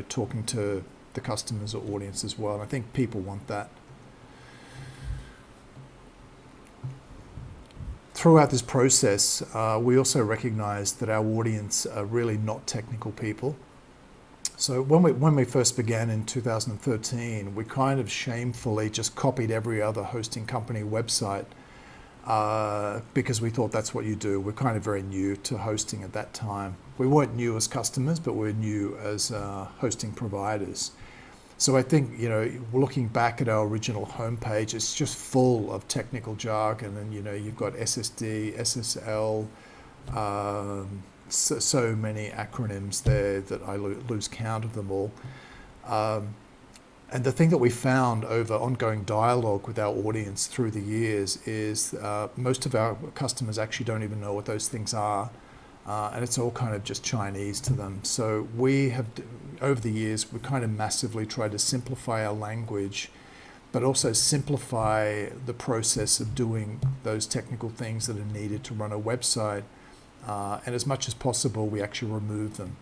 talking to the customers or audience as well. And I think people want that. Throughout this process, we also recognized that our audience are really not technical people. So when we first began in 2013, we kind of shamefully just copied every other hosting company website because we thought that's what you do. We're kind of very new to hosting at that time. We weren't new as customers, but we're new as hosting providers. So I think, looking back at our original homepage, it's just full of technical jargon, and you've got SSD, SSL, so many acronyms there that I lose count of them all. And the thing that we found over ongoing dialogue with our audience through the years is most of our customers actually don't even know what those things are. And it's all kind of just Chinese to them. So we have, over the years, we kind of massively tried to simplify our language, but also simplify the process of doing those technical things that are needed to run a website. And as much as possible, we actually remove them.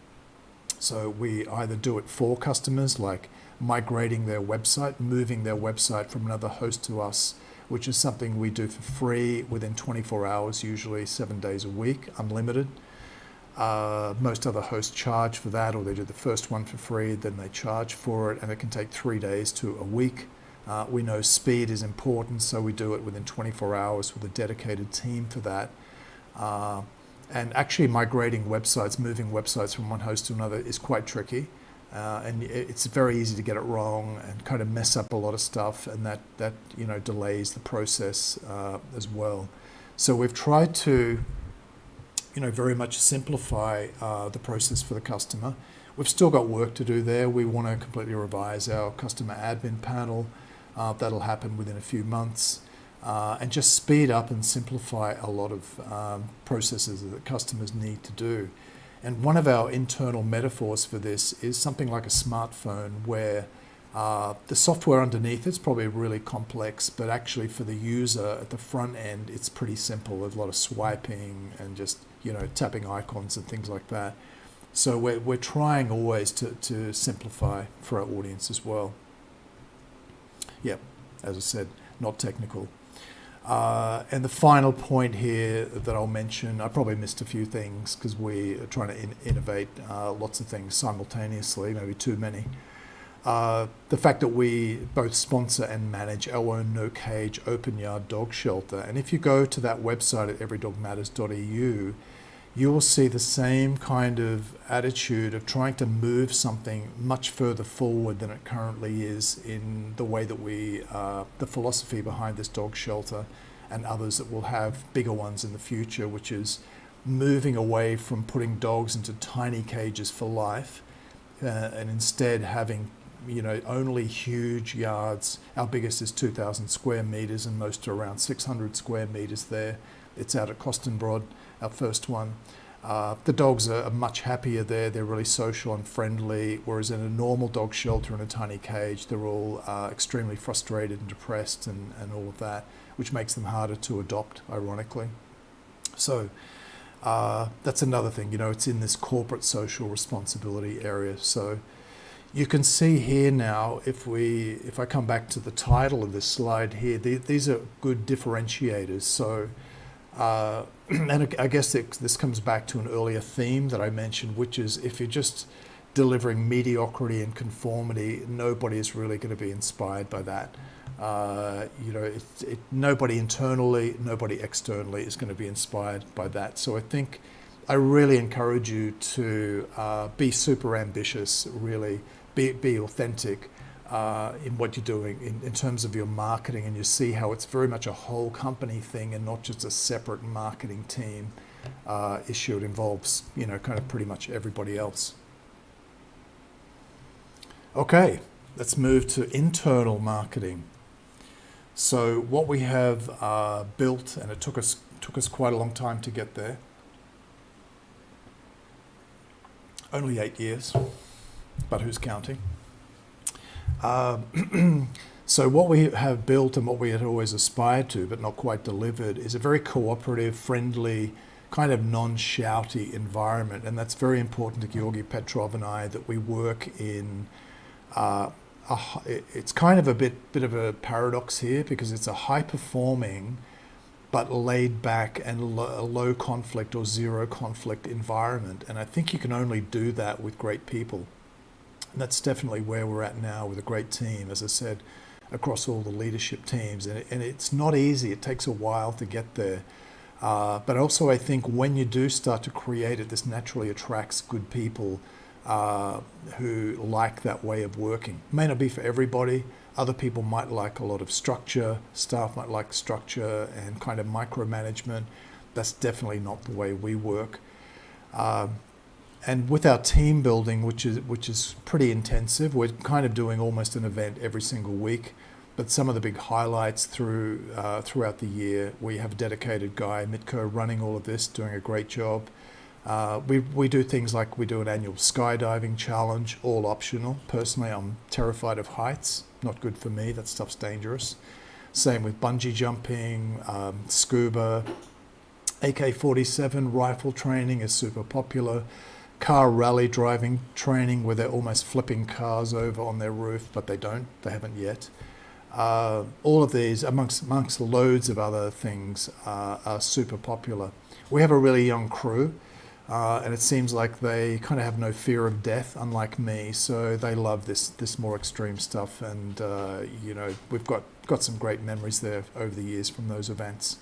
So we either do it for customers, like migrating their website, moving their website from another host to us, which is something we do for free within 24 hours, usually 7 days a week, unlimited. Most other hosts charge for that, or they do the first one for free, then they charge for it, and it can take 3 days to a week. We know speed is important, so we do it within 24 hours with a dedicated team for that. And actually migrating websites, moving websites from one host to another is quite tricky. And it's very easy to get it wrong and kind of mess up a lot of stuff, and that delays the process as well. So we've tried to very much simplify the process for the customer. We've still got work to do there. We want to completely revise our customer admin panel. That'll happen within a few months. And just speed up and simplify a lot of processes that customers need to do. And one of our internal metaphors for this is something like a smartphone, where the software underneath it's probably really complex, but actually for the user at the front end, it's pretty simple. There's a lot of swiping and just tapping icons and things like that. So we're trying always to simplify for our audience as well. Yeah, as I said, not technical. And the final point here that I'll mention, I probably missed a few things because we are trying to innovate lots of things simultaneously, maybe too many. The fact that we both sponsor and manage our own no-cage open yard dog shelter. And if you go to that website at everydogmatters.eu, you will see the same kind of attitude of trying to move something much further forward than it currently is in the way that we, the philosophy behind this dog shelter and others that will have bigger ones in the future, which is moving away from putting dogs into tiny cages for life and instead having only huge yards. Our biggest is 2,000 square meters and most are around 600 square meters there. It's out at Costenbrod, our first one. The dogs are much happier there. They're really social and friendly, whereas in a normal dog shelter in a tiny cage, they're all extremely frustrated and depressed and all of that, which makes them harder to adopt, ironically. So that's another thing, it's in this corporate social responsibility area. So you can see here now, if I come back to the title of this slide here, these are good differentiators. So, and I guess this comes back to an earlier theme that I mentioned, which is if you're just delivering mediocrity and conformity, nobody is really going to be inspired by that. Nobody internally, nobody externally is going to be inspired by that. So I think I really encourage you to be super ambitious, really be authentic in what you're doing in terms of your marketing, and you see how it's very much a whole company thing and not just a separate marketing team issue. It involves, kind of pretty much everybody else. Okay, let's move to internal marketing. So what we have built, and it took us quite a long time to get there, only 8 years, but who's counting? So what we have built and what we had always aspired to, but not quite delivered, is a very cooperative, friendly, kind of non-shouty environment. And that's very important to Georgi Petrov and I, that we work in, it's kind of a bit of a paradox here, because it's a high-performing but laid back and a low conflict or zero conflict environment. And I think you can only do that with great people. And that's definitely where we're at now with a great team, as I said, across all the leadership teams. And it's not easy. It takes a while to get there. But also I think when you do start to create it, this naturally attracts good people who like that way of working. May not be for everybody. Other people might like a lot of structure. Staff might like structure and kind of micromanagement. That's definitely not the way we work. And with our team building, which is pretty intensive, we're kind of doing almost an event every single week. But some of the big highlights throughout the year, we have a dedicated guy, Mitko, running all of this, doing a great job. We do things like we do an annual skydiving challenge, all optional. Personally, I'm terrified of heights. Not good for me. That stuff's dangerous. Same with bungee jumping, scuba, AK-47 rifle training is super popular. Car rally driving training where they're almost flipping cars over on their roof, but they haven't yet. All of these, amongst loads of other things, are super popular. We have a really young crew, and it seems like they kind of have no fear of death, unlike me. So they love this more extreme stuff, and we've got some great memories there over the years from those events.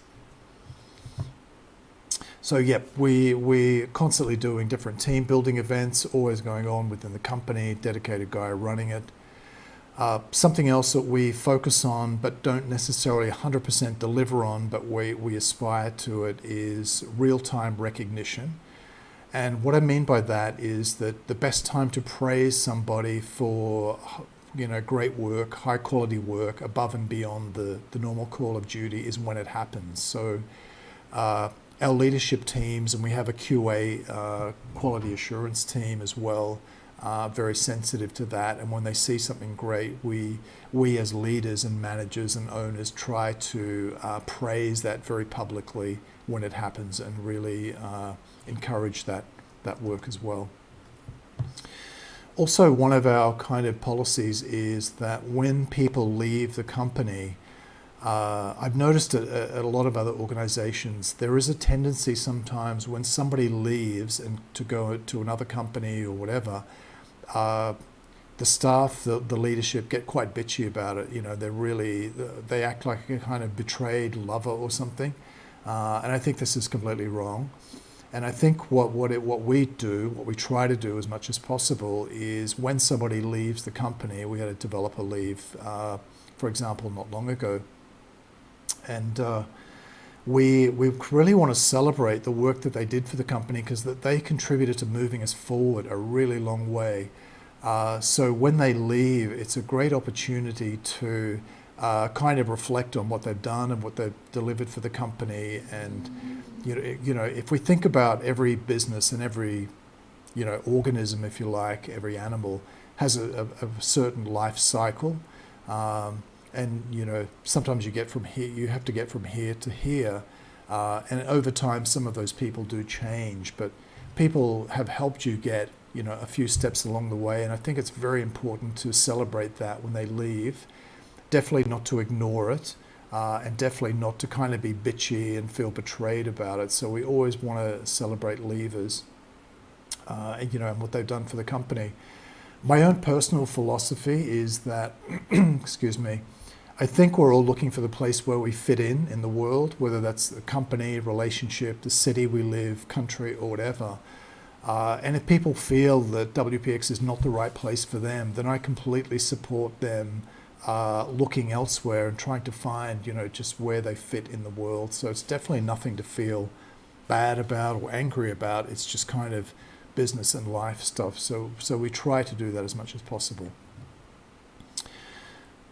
So yep, we're constantly doing different team building events, always going on within the company, dedicated guy running it. Something else that we focus on but don't necessarily 100% deliver on, but we aspire to it, is real-time recognition. And what I mean by that is that the best time to praise somebody for great work, high quality work, above and beyond the normal call of duty is when it happens. So our leadership teams, and we have a QA quality assurance team as well, very sensitive to that. And when they see something great, we as leaders and managers and owners try to praise that very publicly when it happens, and really encourage that work as well. Also, one of our kind of policies is that when people leave the company, I've noticed at a lot of other organizations, there is a tendency sometimes when somebody leaves and to go to another company or whatever, the staff, the leadership get quite bitchy about it. They act like a kind of betrayed lover or something. And I think this is completely wrong. And I think what we try to do as much as possible is when somebody leaves the company, we had a developer leave, for example, not long ago. And we really want to celebrate the work that they did for the company, because that they contributed to moving us forward a really long way. So when they leave, it's a great opportunity to kind of reflect on what they've done and what they've delivered for the company. And if we think about every business and every organism, if you like, every animal has a certain life cycle. And sometimes you have to get from here to here, and over time some of those people do change, but people have helped you get a few steps along the way, and I think it's very important to celebrate that when they leave. Definitely not to ignore it, and definitely not to kind of be bitchy and feel betrayed about it. So we always want to celebrate leavers, and what they've done for the company. My own personal philosophy is that, excuse me, I think we're all looking for the place where we fit in the world, whether that's the company, relationship, the city we live, country, or whatever. And if people feel that WPX is not the right place for them, then I completely support them looking elsewhere and trying to find, just where they fit in the world. So it's definitely nothing to feel bad about or angry about. It's just kind of business and life stuff. So we try to do that as much as possible.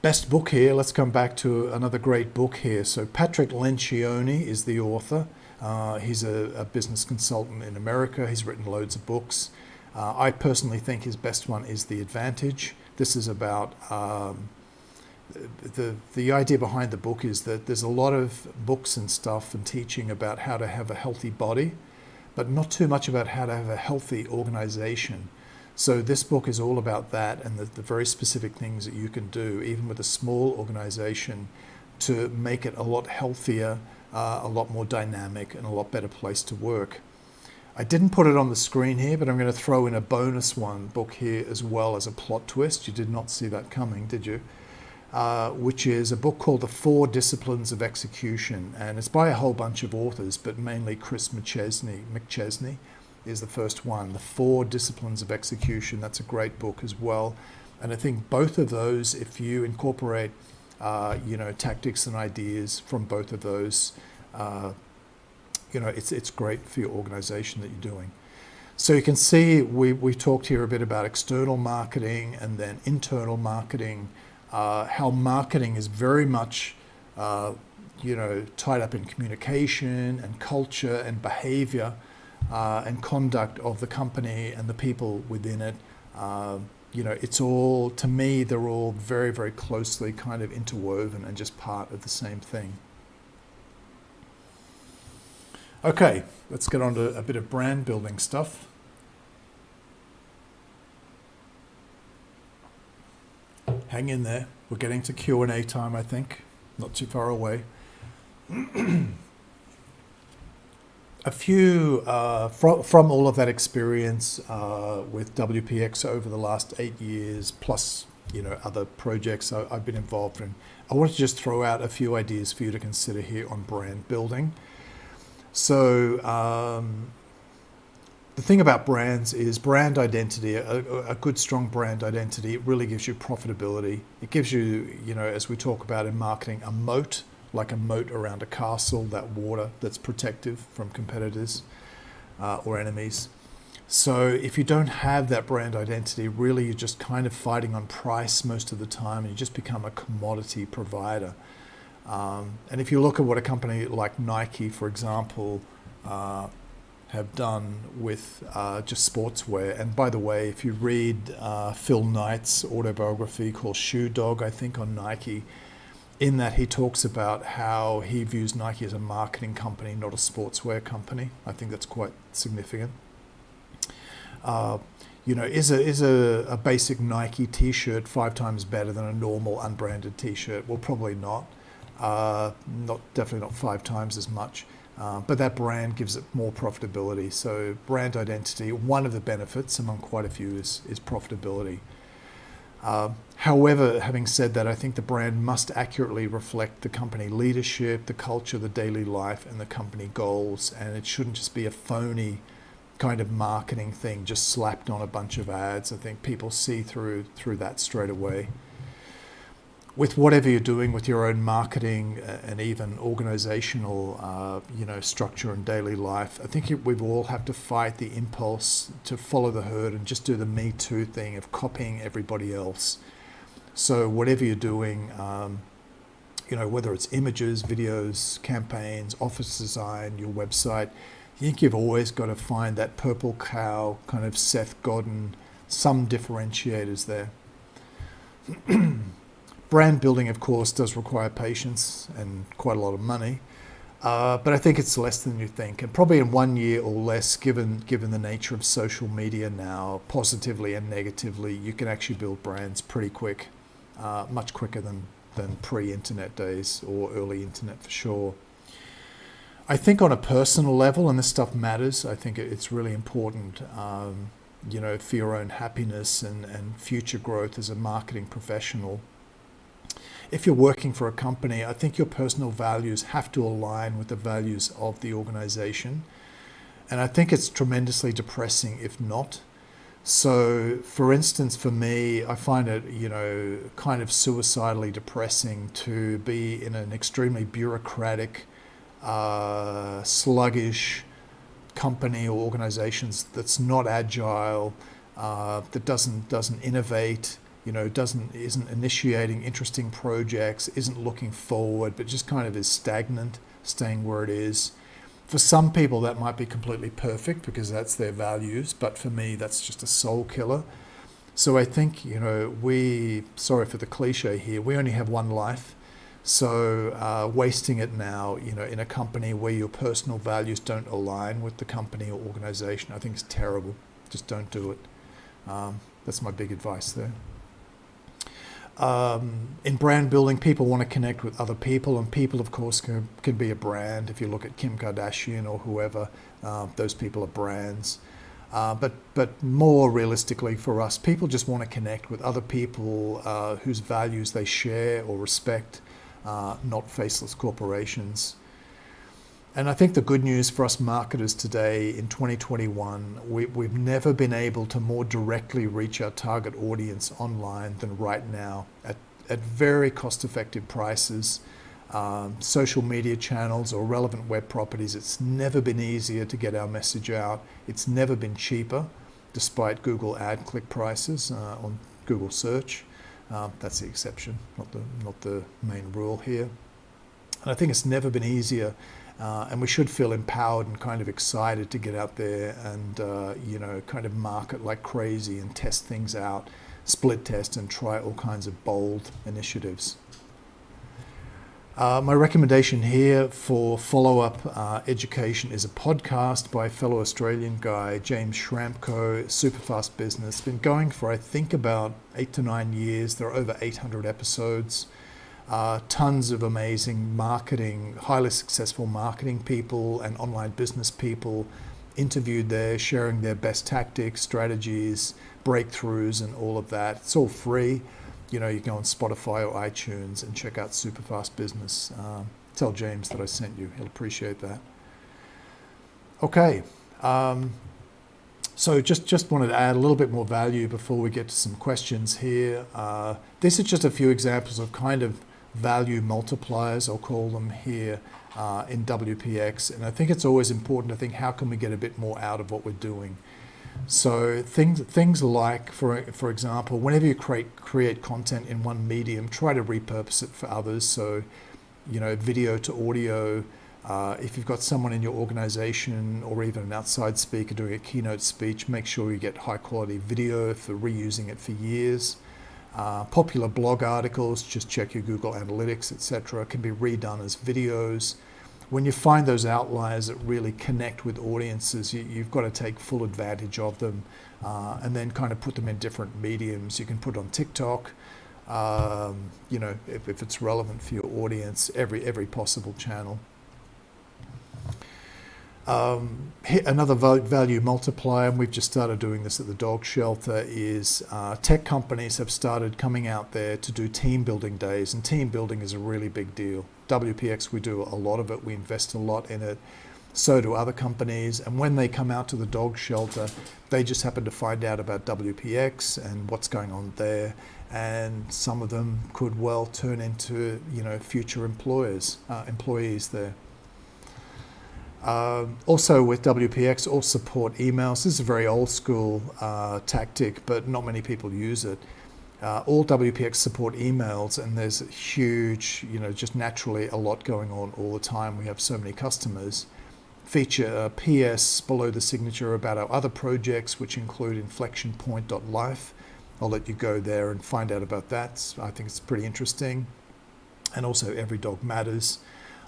Best book here, let's come back to another great book here. So Patrick Lencioni is the author. He's a business consultant in America. He's written loads of books. I personally think his best one is The Advantage. This is about, the idea behind the book is that there's a lot of books and stuff and teaching about how to have a healthy body, but not too much about how to have a healthy organization. So this book is all about that, and the very specific things that you can do, even with a small organization, to make it a lot healthier, a lot more dynamic, and a lot better place to work. I didn't put it on the screen here, but I'm going to throw in a bonus book here as well as a plot twist. You did not see that coming, did you? Which is a book called The 4 Disciplines of Execution. And it's by a whole bunch of authors, but mainly Chris McChesney is the first one. The 4 Disciplines of Execution. That's a great book as well. And I think both of those, if you incorporate, tactics and ideas from both of those, it's great for your organization that you're doing. So you can see we talked here a bit about external marketing and then internal marketing, how marketing is very much, tied up in communication and culture and behavior and conduct of the company and the people within it. It's all, to me, they're all very, very closely kind of interwoven and just part of the same thing. Okay, let's get on to a bit of brand building stuff. Hang in there. We're getting to Q&A time, I think. Not too far away. A few, from all of that experience with WPX over the last 8 years, plus, other projects I've been involved in, I want to just throw out a few ideas for you to consider here on brand building. So the thing about brands is brand identity, a good, strong brand identity, it really gives you profitability. It gives you, as we talk about in marketing, a moat, like a moat around a castle, that water that's protective from competitors or enemies. So if you don't have that brand identity, really you're just kind of fighting on price most of the time, and you just become a commodity provider. And if you look at what a company like Nike, for example, have done with just sportswear, and by the way, if you read Phil Knight's autobiography called Shoe Dog, I think, on Nike, in that he talks about how he views Nike as a marketing company, not a sportswear company. I think that's quite significant. Is a basic Nike t-shirt 5 times better than a normal unbranded t-shirt? Well, probably not. Definitely not 5 times as much. But that brand gives it more profitability. So brand identity, one of the benefits among quite a few is profitability. However, having said that, I think the brand must accurately reflect the company leadership, the culture, the daily life, and the company goals. And it shouldn't just be a phony kind of marketing thing just slapped on a bunch of ads. I think people see through that straight away. With whatever you're doing with your own marketing and even organizational, structure and daily life, I think we all have to fight the impulse to follow the herd and just do the Me Too thing of copying everybody else. So whatever you're doing, whether it's images, videos, campaigns, office design, your website, I think you've always got to find that purple cow, kind of Seth Godin, some differentiators there. Brand building, of course, does require patience and quite a lot of money, but I think it's less than you think. And probably in 1 year or less, given the nature of social media now, positively and negatively, you can actually build brands pretty quick, much quicker than pre-internet days or early internet for sure. I think on a personal level, and this stuff matters, I think it's really important, for your own happiness and future growth as a marketing professional. If you're working for a company, I think your personal values have to align with the values of the organization. And I think it's tremendously depressing if not. So, for instance, for me, I find it, kind of suicidally depressing to be in an extremely bureaucratic, sluggish company or organizations that's not agile, that doesn't innovate, isn't initiating interesting projects, isn't looking forward, but just kind of is stagnant, staying where it is. For some people, that might be completely perfect because that's their values, but for me, that's just a soul killer. So I think, sorry for the cliche here, we only have one life. So wasting it now, in a company where your personal values don't align with the company or organization, I think is terrible. Just don't do it. That's my big advice there. In brand building, people want to connect with other people, and people, of course, can be a brand. If you look at Kim Kardashian or whoever, those people are brands. But more realistically for us, people just want to connect with other people whose values they share or respect, not faceless corporations. And I think the good news for us marketers today in 2021, we've never been able to more directly reach our target audience online than right now at very cost-effective prices. Social media channels or relevant web properties, it's never been easier to get our message out. It's never been cheaper, despite Google ad click prices on Google search. That's the exception, not the main rule here. And I think it's never been easier. And we should feel empowered and kind of excited to get out there and, kind of market like crazy and test things out, split test and try all kinds of bold initiatives. My recommendation here for follow-up education is a podcast by fellow Australian guy, James Schramko, Superfast Business. It's been going for, I think, about 8 to 9 years. There are over 800 episodes. Tons of amazing marketing, highly successful marketing people and online business people interviewed there, sharing their best tactics, strategies, breakthroughs, and all of that. It's all free. You can go on Spotify or iTunes and check out Superfast Business. Tell James that I sent you. He'll appreciate that. Okay. So just wanted to add a little bit more value before we get to some questions here. This is just a few examples of kind of value multipliers, I'll call them here, in WPX. And I think it's always important to think, how can we get a bit more out of what we're doing? So things like, for example, whenever you create content in one medium, try to repurpose it for others. So, video to audio. If you've got someone in your organization or even an outside speaker doing a keynote speech, make sure you get high quality video for reusing it for years. Popular blog articles, just check your Google Analytics, etc., can be redone as videos. When you find those outliers that really connect with audiences, you've got to take full advantage of them and then kind of put them in different mediums. You can put on TikTok, if it's relevant for your audience, every possible channel. Another value multiplier, and we've just started doing this at the dog shelter, is tech companies have started coming out there to do team building days, and team building is a really big deal. WPX, we do a lot of it, we invest a lot in it, so do other companies, and when they come out to the dog shelter, they just happen to find out about WPX and what's going on there, and some of them could well turn into future employees there. Also with WPX, all support emails. This is a very old school tactic, but not many people use it. All WPX support emails, and there's a huge, just naturally a lot going on all the time. We have so many customers. Feature a PS below the signature about our other projects, which include inflectionpoint.life. I'll let you go there and find out about that. I think it's pretty interesting. And also Every Dog Matters.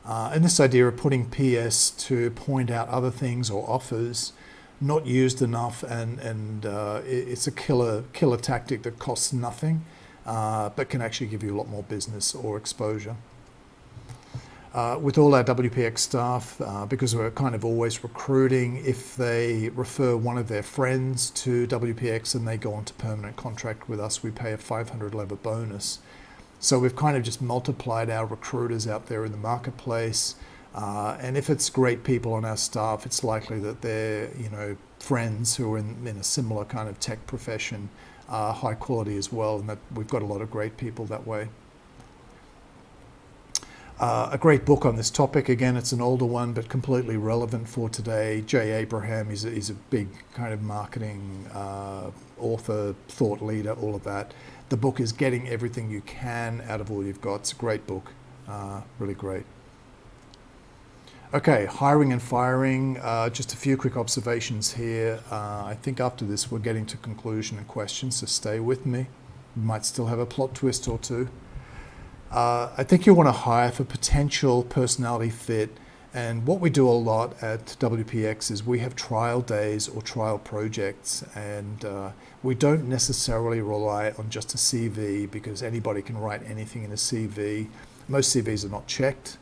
And this idea of putting PS to point out other things or offers not used enough, and it's a killer tactic that costs nothing, but can actually give you a lot more business or exposure. With all our WPX staff, because we're kind of always recruiting, if they refer one of their friends to WPX and they go on to permanent contract with us, we pay a $500 level bonus. So we've kind of just multiplied our recruiters out there in the marketplace. And if it's great people on our staff, it's likely that they're, friends who are in a similar kind of tech profession, high quality as well. And that we've got a lot of great people that way. A great book on this topic, again, it's an older one, but completely relevant for today. Jay Abraham is a big kind of marketing author, thought leader, all of that. The book is Getting Everything You Can Out of All You've Got. It's a great book, really great. Okay, hiring and firing, just a few quick observations here. I think after this we're getting to conclusion and questions, so stay with me. We might still have a plot twist or two. I think you want to hire for potential personality fit And what we do a lot at WPX is we have trial days or trial projects, and we don't necessarily rely on just a CV because anybody can write anything in a CV. Most CVs are not checked.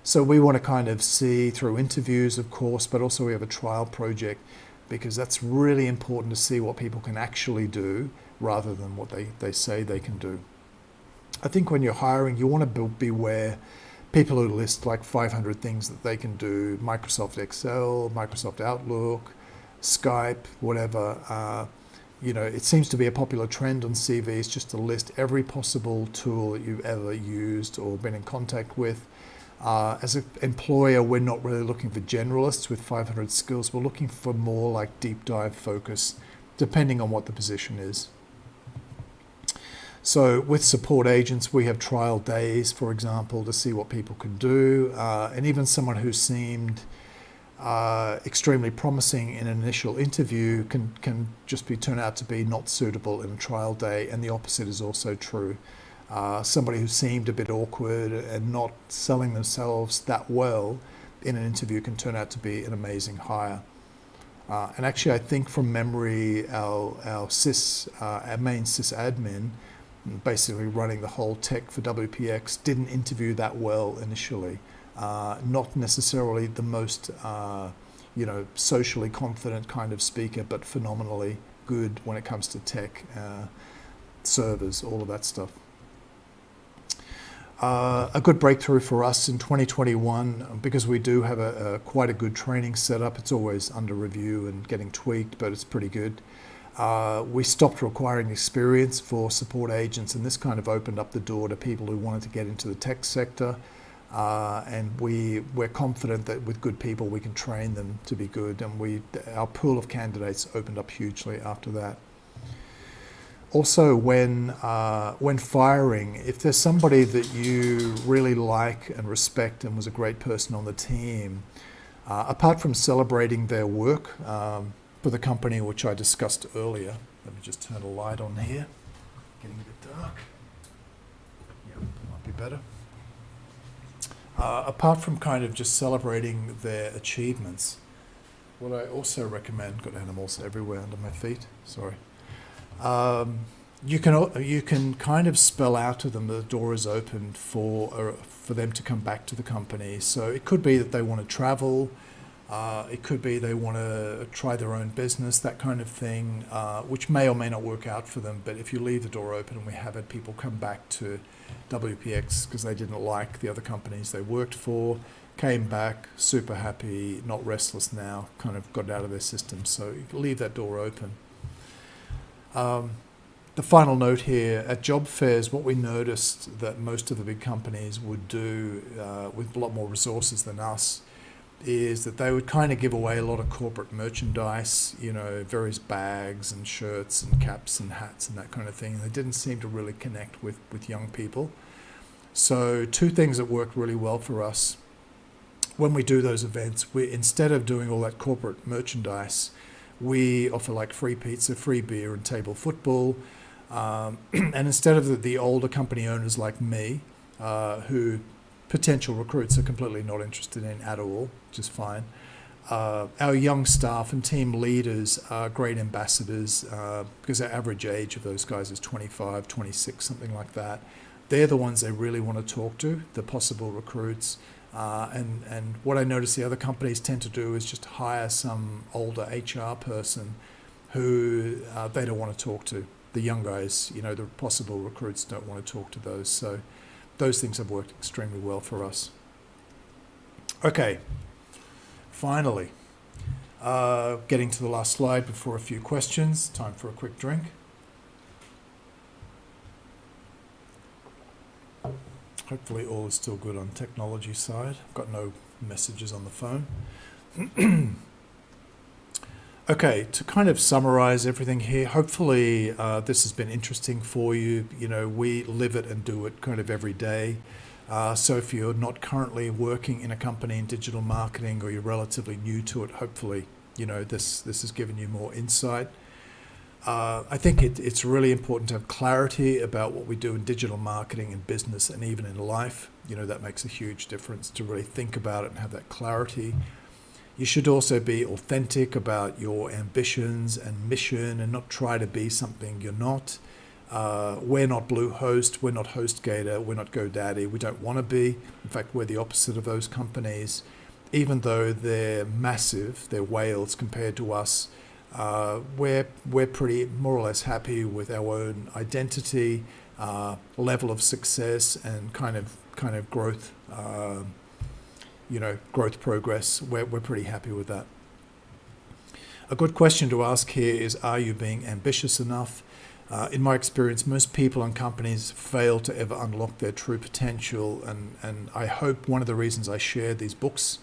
So we want to kind of see through interviews, of course, but also we have a trial project because that's really important to see what people can actually do rather than what they say they can do. I think when you're hiring, you want to beware people who list like 500 things that they can do, Microsoft Excel, Microsoft Outlook, Skype, whatever. It seems to be a popular trend on CVs just to list every possible tool that you've ever used or been in contact with. As an employer, we're not really looking for generalists with 500 skills. We're looking for more like deep dive focus, depending on what the position is. So with support agents, we have trial days, for example, to see what people can do. And even someone who seemed extremely promising in an initial interview can just turn out to be not suitable in a trial day. And the opposite is also true. Somebody who seemed a bit awkward and not selling themselves that well in an interview can turn out to be an amazing hire. And actually, I think from memory, our main sysadmin, basically running the whole tech for WPX, didn't interview that well initially. Not necessarily the most, socially confident kind of speaker, but phenomenally good when it comes to tech, servers, all of that stuff. A good breakthrough for us in 2021, because we do have quite a good training setup. It's always under review and getting tweaked, but it's pretty good. We stopped requiring experience for support agents, and this kind of opened up the door to people who wanted to get into the tech sector. And we're confident that with good people we can train them to be good, and our pool of candidates opened up hugely after that. Also, when firing, if there's somebody that you really like and respect and was a great person on the team, apart from celebrating their work for the company, which I discussed earlier, let me just turn a light on here, getting a bit dark. Yeah, might be better. Apart from kind of just celebrating their achievements, what I also recommend, got animals everywhere under my feet, sorry. You can kind of spell out to them that the door is open for them to come back to the company. So it could be that they want to travel, it could be they want to try their own business, that kind of thing, which may or may not work out for them. But if you leave the door open, and we have had people come back to WPX because they didn't like the other companies they worked for, came back super happy, not restless now, kind of got it out of their system. So you can leave that door open. The final note here, at job fairs, what we noticed that most of the big companies would do with a lot more resources than us is that they would kind of give away a lot of corporate merchandise, various bags and shirts and caps and hats and that kind of thing. They didn't seem to really connect with young people. So two things that worked really well for us when we do those events, instead of doing all that corporate merchandise, we offer like free pizza, free beer, and table football. And instead of the older company owners like me, who potential recruits are completely not interested in at all, which is fine, our young staff and team leaders are great ambassadors because our average age of those guys is 25, 26, something like that. They're the ones they really want to talk to, the possible recruits. And what I notice the other companies tend to do is just hire some older HR person who they don't want to talk to. The young guys, the possible recruits don't want to talk to those. So those things have worked extremely well for us. Okay, finally, getting to the last slide before a few questions. Time for a quick drink. Hopefully all is still good on technology side. I've got no messages on the phone. Okay, to kind of summarize everything here, hopefully this has been interesting for you. We live it and do it kind of every day. So if you're not currently working in a company in digital marketing or you're relatively new to it, hopefully, this has given you more insight. I think it's really important to have clarity about what we do in digital marketing and business and even in life. that makes a huge difference to really think about it and have that clarity. You should also be authentic about your ambitions and mission and not try to be something you're not. We're not Bluehost, we're not HostGator, we're not GoDaddy. We don't want to be. In fact, we're the opposite of those companies. Even though they're massive, they're whales compared to us, we're pretty more or less happy with our own identity, level of success, and kind of growth. Growth progress. We're pretty happy with that. A good question to ask here is, are you being ambitious enough? In my experience, most people and companies fail to ever unlock their true potential, and I hope one of the reasons I shared these books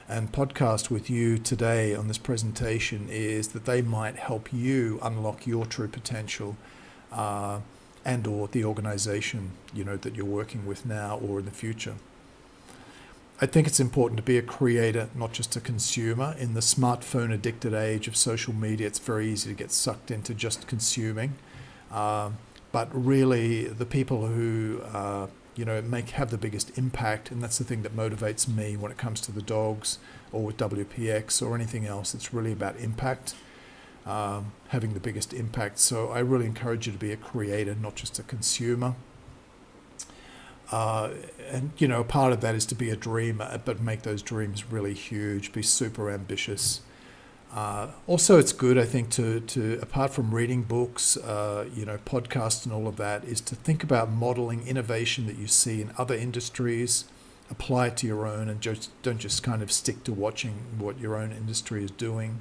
and podcast with you today on this presentation is that they might help you unlock your true potential, and or the organization that you're working with now or in the future. I think it's important to be a creator, not just a consumer. In the smartphone addicted age of social media, it's very easy to get sucked into just consuming. But really, the people who have the biggest impact, and that's the thing that motivates me when it comes to the dogs or with WPX or anything else. It's really about impact, having the biggest impact. So I really encourage you to be a creator, not just a consumer. And part of that is to be a dreamer, but make those dreams really huge, be super ambitious. Also, it's good, I think, to apart from reading books, podcasts and all of that, is to think about modeling innovation that you see in other industries, apply it to your own, and don't just kind of stick to watching what your own industry is doing.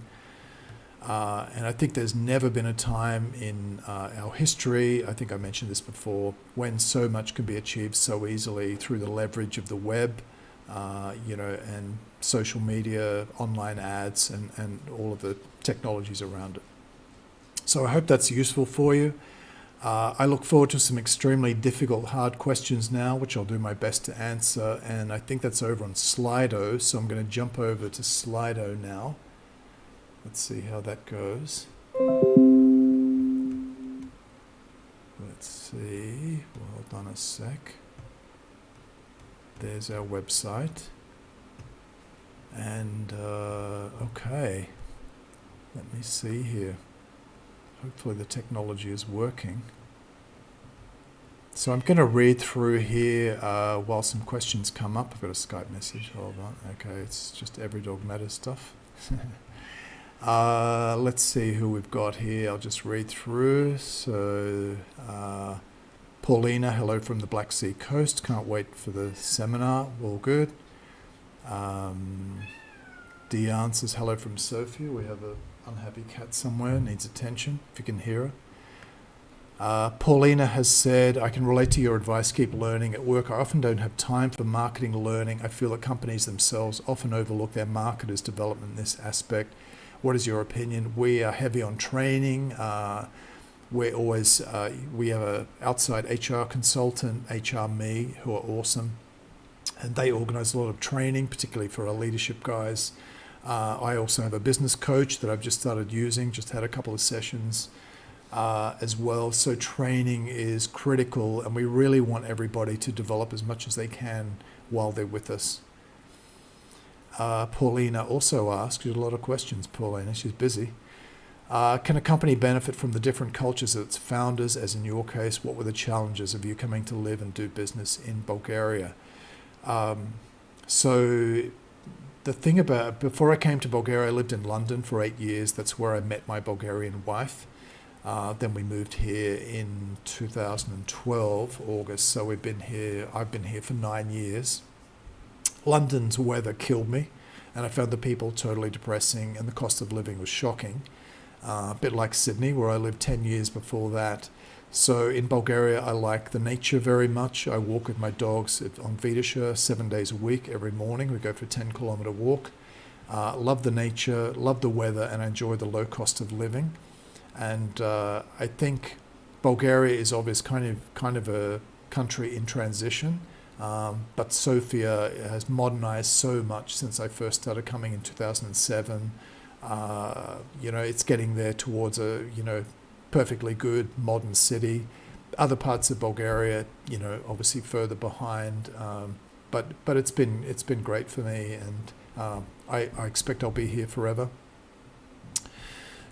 And I think there's never been a time in our history, I think I mentioned this before, when so much can be achieved so easily through the leverage of the web, and social media, online ads, and all of the technologies around it. So I hope that's useful for you. I look forward to some extremely difficult, hard questions now, which I'll do my best to answer. And I think that's over on Slido. So I'm going to jump over to Slido now. Let's see how that goes. Let's see. Well, hold on a sec. There's our website. And, okay. Let me see here. Hopefully the technology is working. So I'm going to read through here while some questions come up. I've got a Skype message. Hold on. Okay, it's just Every Dog Matters stuff. Let's see who we've got here. I'll just read through. So, Paulina, hello from the Black Sea coast. Can't wait for the seminar. All good. Diane says hello from Sofia. We have an unhappy cat somewhere, needs attention, if you can hear her. Paulina has said, I can relate to your advice, keep learning. At work, I often don't have time for marketing learning. I feel that companies themselves often overlook their marketers' development in this aspect. What is your opinion? We are heavy on training. We're always, we have an outside HR consultant, HR Me, who are awesome. And they organize a lot of training, particularly for our leadership guys. I also have a business coach that I've just started using, just had a couple of sessions as well. So training is critical, and we really want everybody to develop as much as they can while they're with us. Paulina also asks, there's a lot of questions, Paulina, she's busy. Can a company benefit from the different cultures of its founders, as in your case? What were the challenges of you coming to live and do business in Bulgaria? So the thing about, before I came to Bulgaria, I lived in London for 8 years. That's where I met my Bulgarian wife. Then we moved here in 2012, August. So I've been here for 9 years. London's weather killed me, and I found the people totally depressing, and the cost of living was shocking. A bit like Sydney, where I lived 10 years before that. So in Bulgaria, I like the nature very much. I walk with my dogs on Vidisha 7 days a week, every morning. We go for a 10-kilometer walk. Love the nature, love the weather, and I enjoy the low cost of living. And I think Bulgaria is obviously kind of a country in transition. But Sofia has modernized so much since I first started coming in 2007. It's getting there towards a, perfectly good modern city. Other parts of Bulgaria, obviously further behind. but it's been great for me, and I expect I'll be here forever.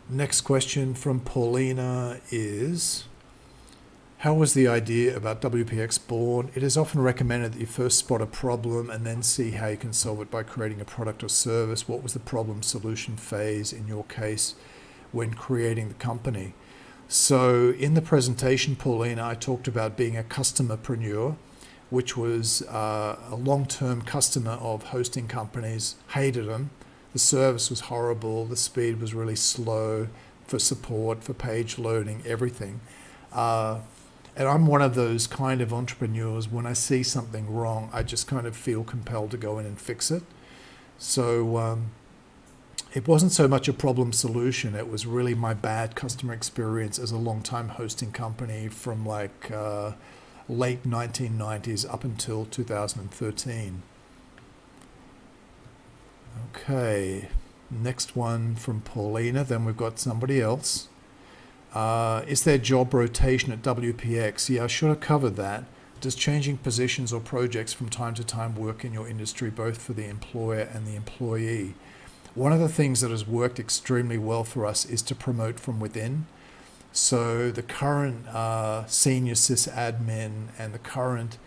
Next question from Paulina is, how was the idea about WPX born? It is often recommended that you first spot a problem and then see how you can solve it by creating a product or service. What was the problem solution phase in your case when creating the company? So in the presentation, Paulina, I talked about being a customerpreneur, which was a long-term customer of hosting companies, hated them. The service was horrible. The speed was really slow for support, for page loading, everything. And I'm one of those kind of entrepreneurs, when I see something wrong, I just kind of feel compelled to go in and fix it. So it wasn't so much a problem solution. It was really my bad customer experience as a long-time hosting company from like late 1990s up until 2013. Okay, next one from Paulina, then we've got somebody else. Is there job rotation at WPX? Yeah, I should have covered that. Does changing positions or projects from time to time work in your industry, both for the employer and the employee? One of the things that has worked extremely well for us is to promote from within. So the current senior sysadmin and the current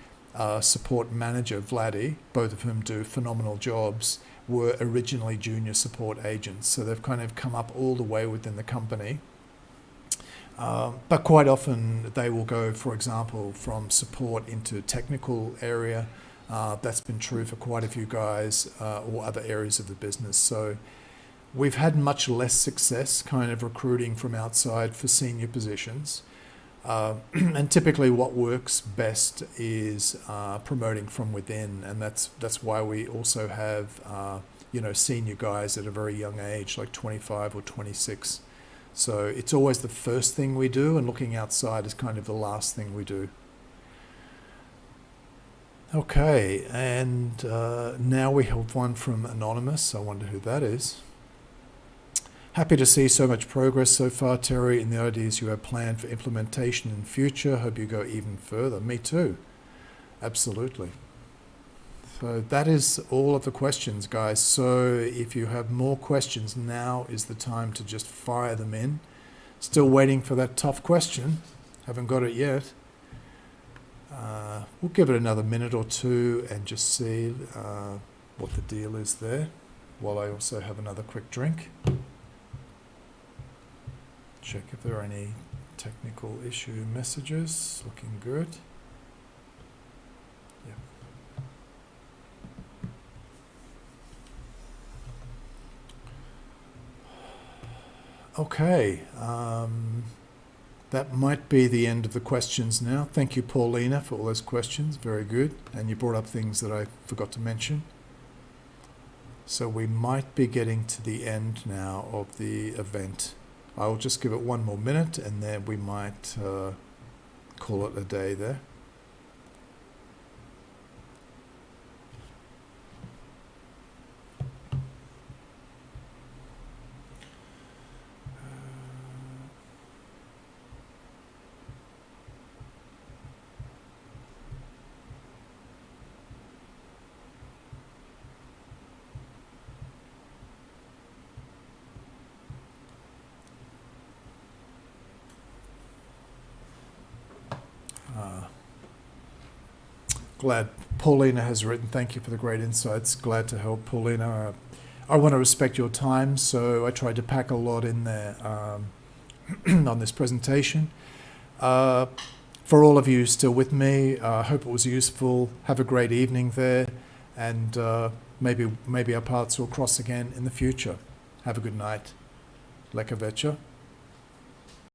support manager, Vladdy, both of whom do phenomenal jobs, were originally junior support agents. So they've kind of come up all the way within the company. But quite often they will go, for example, from support into technical area. That's been true for quite a few guys or other areas of the business. So we've had much less success kind of recruiting from outside for senior positions. And typically what works best is promoting from within. And that's why we also have, senior guys at a very young age, like 25 or 26. So it's always the first thing we do, and looking outside is kind of the last thing we do. Okay, and now we have one from Anonymous. I wonder who that is. Happy to see so much progress so far, Terry, in the ideas you have planned for implementation in future. Hope you go even further. Me too. Absolutely. So that is all of the questions, guys. So if you have more questions, now is the time to just fire them in. Still waiting for that tough question. Haven't got it yet. We'll give it another minute or two and just see what the deal is there, while I also have another quick drink. Check if there are any technical issue messages. Looking good. Okay, that might be the end of the questions now. Thank you, Paulina, for all those questions. Very good. And you brought up things that I forgot to mention. So we might be getting to the end now of the event. I'll just give it one more minute and then we might call it a day there. Glad Paulina has written, thank you for the great insights. Glad to help, Paulina. I want to respect your time, so I tried to pack a lot in there on this presentation. For all of you still with me, I hope it was useful. Have a great evening there, and maybe our paths will cross again in the future. Have a good night. Lekker večer.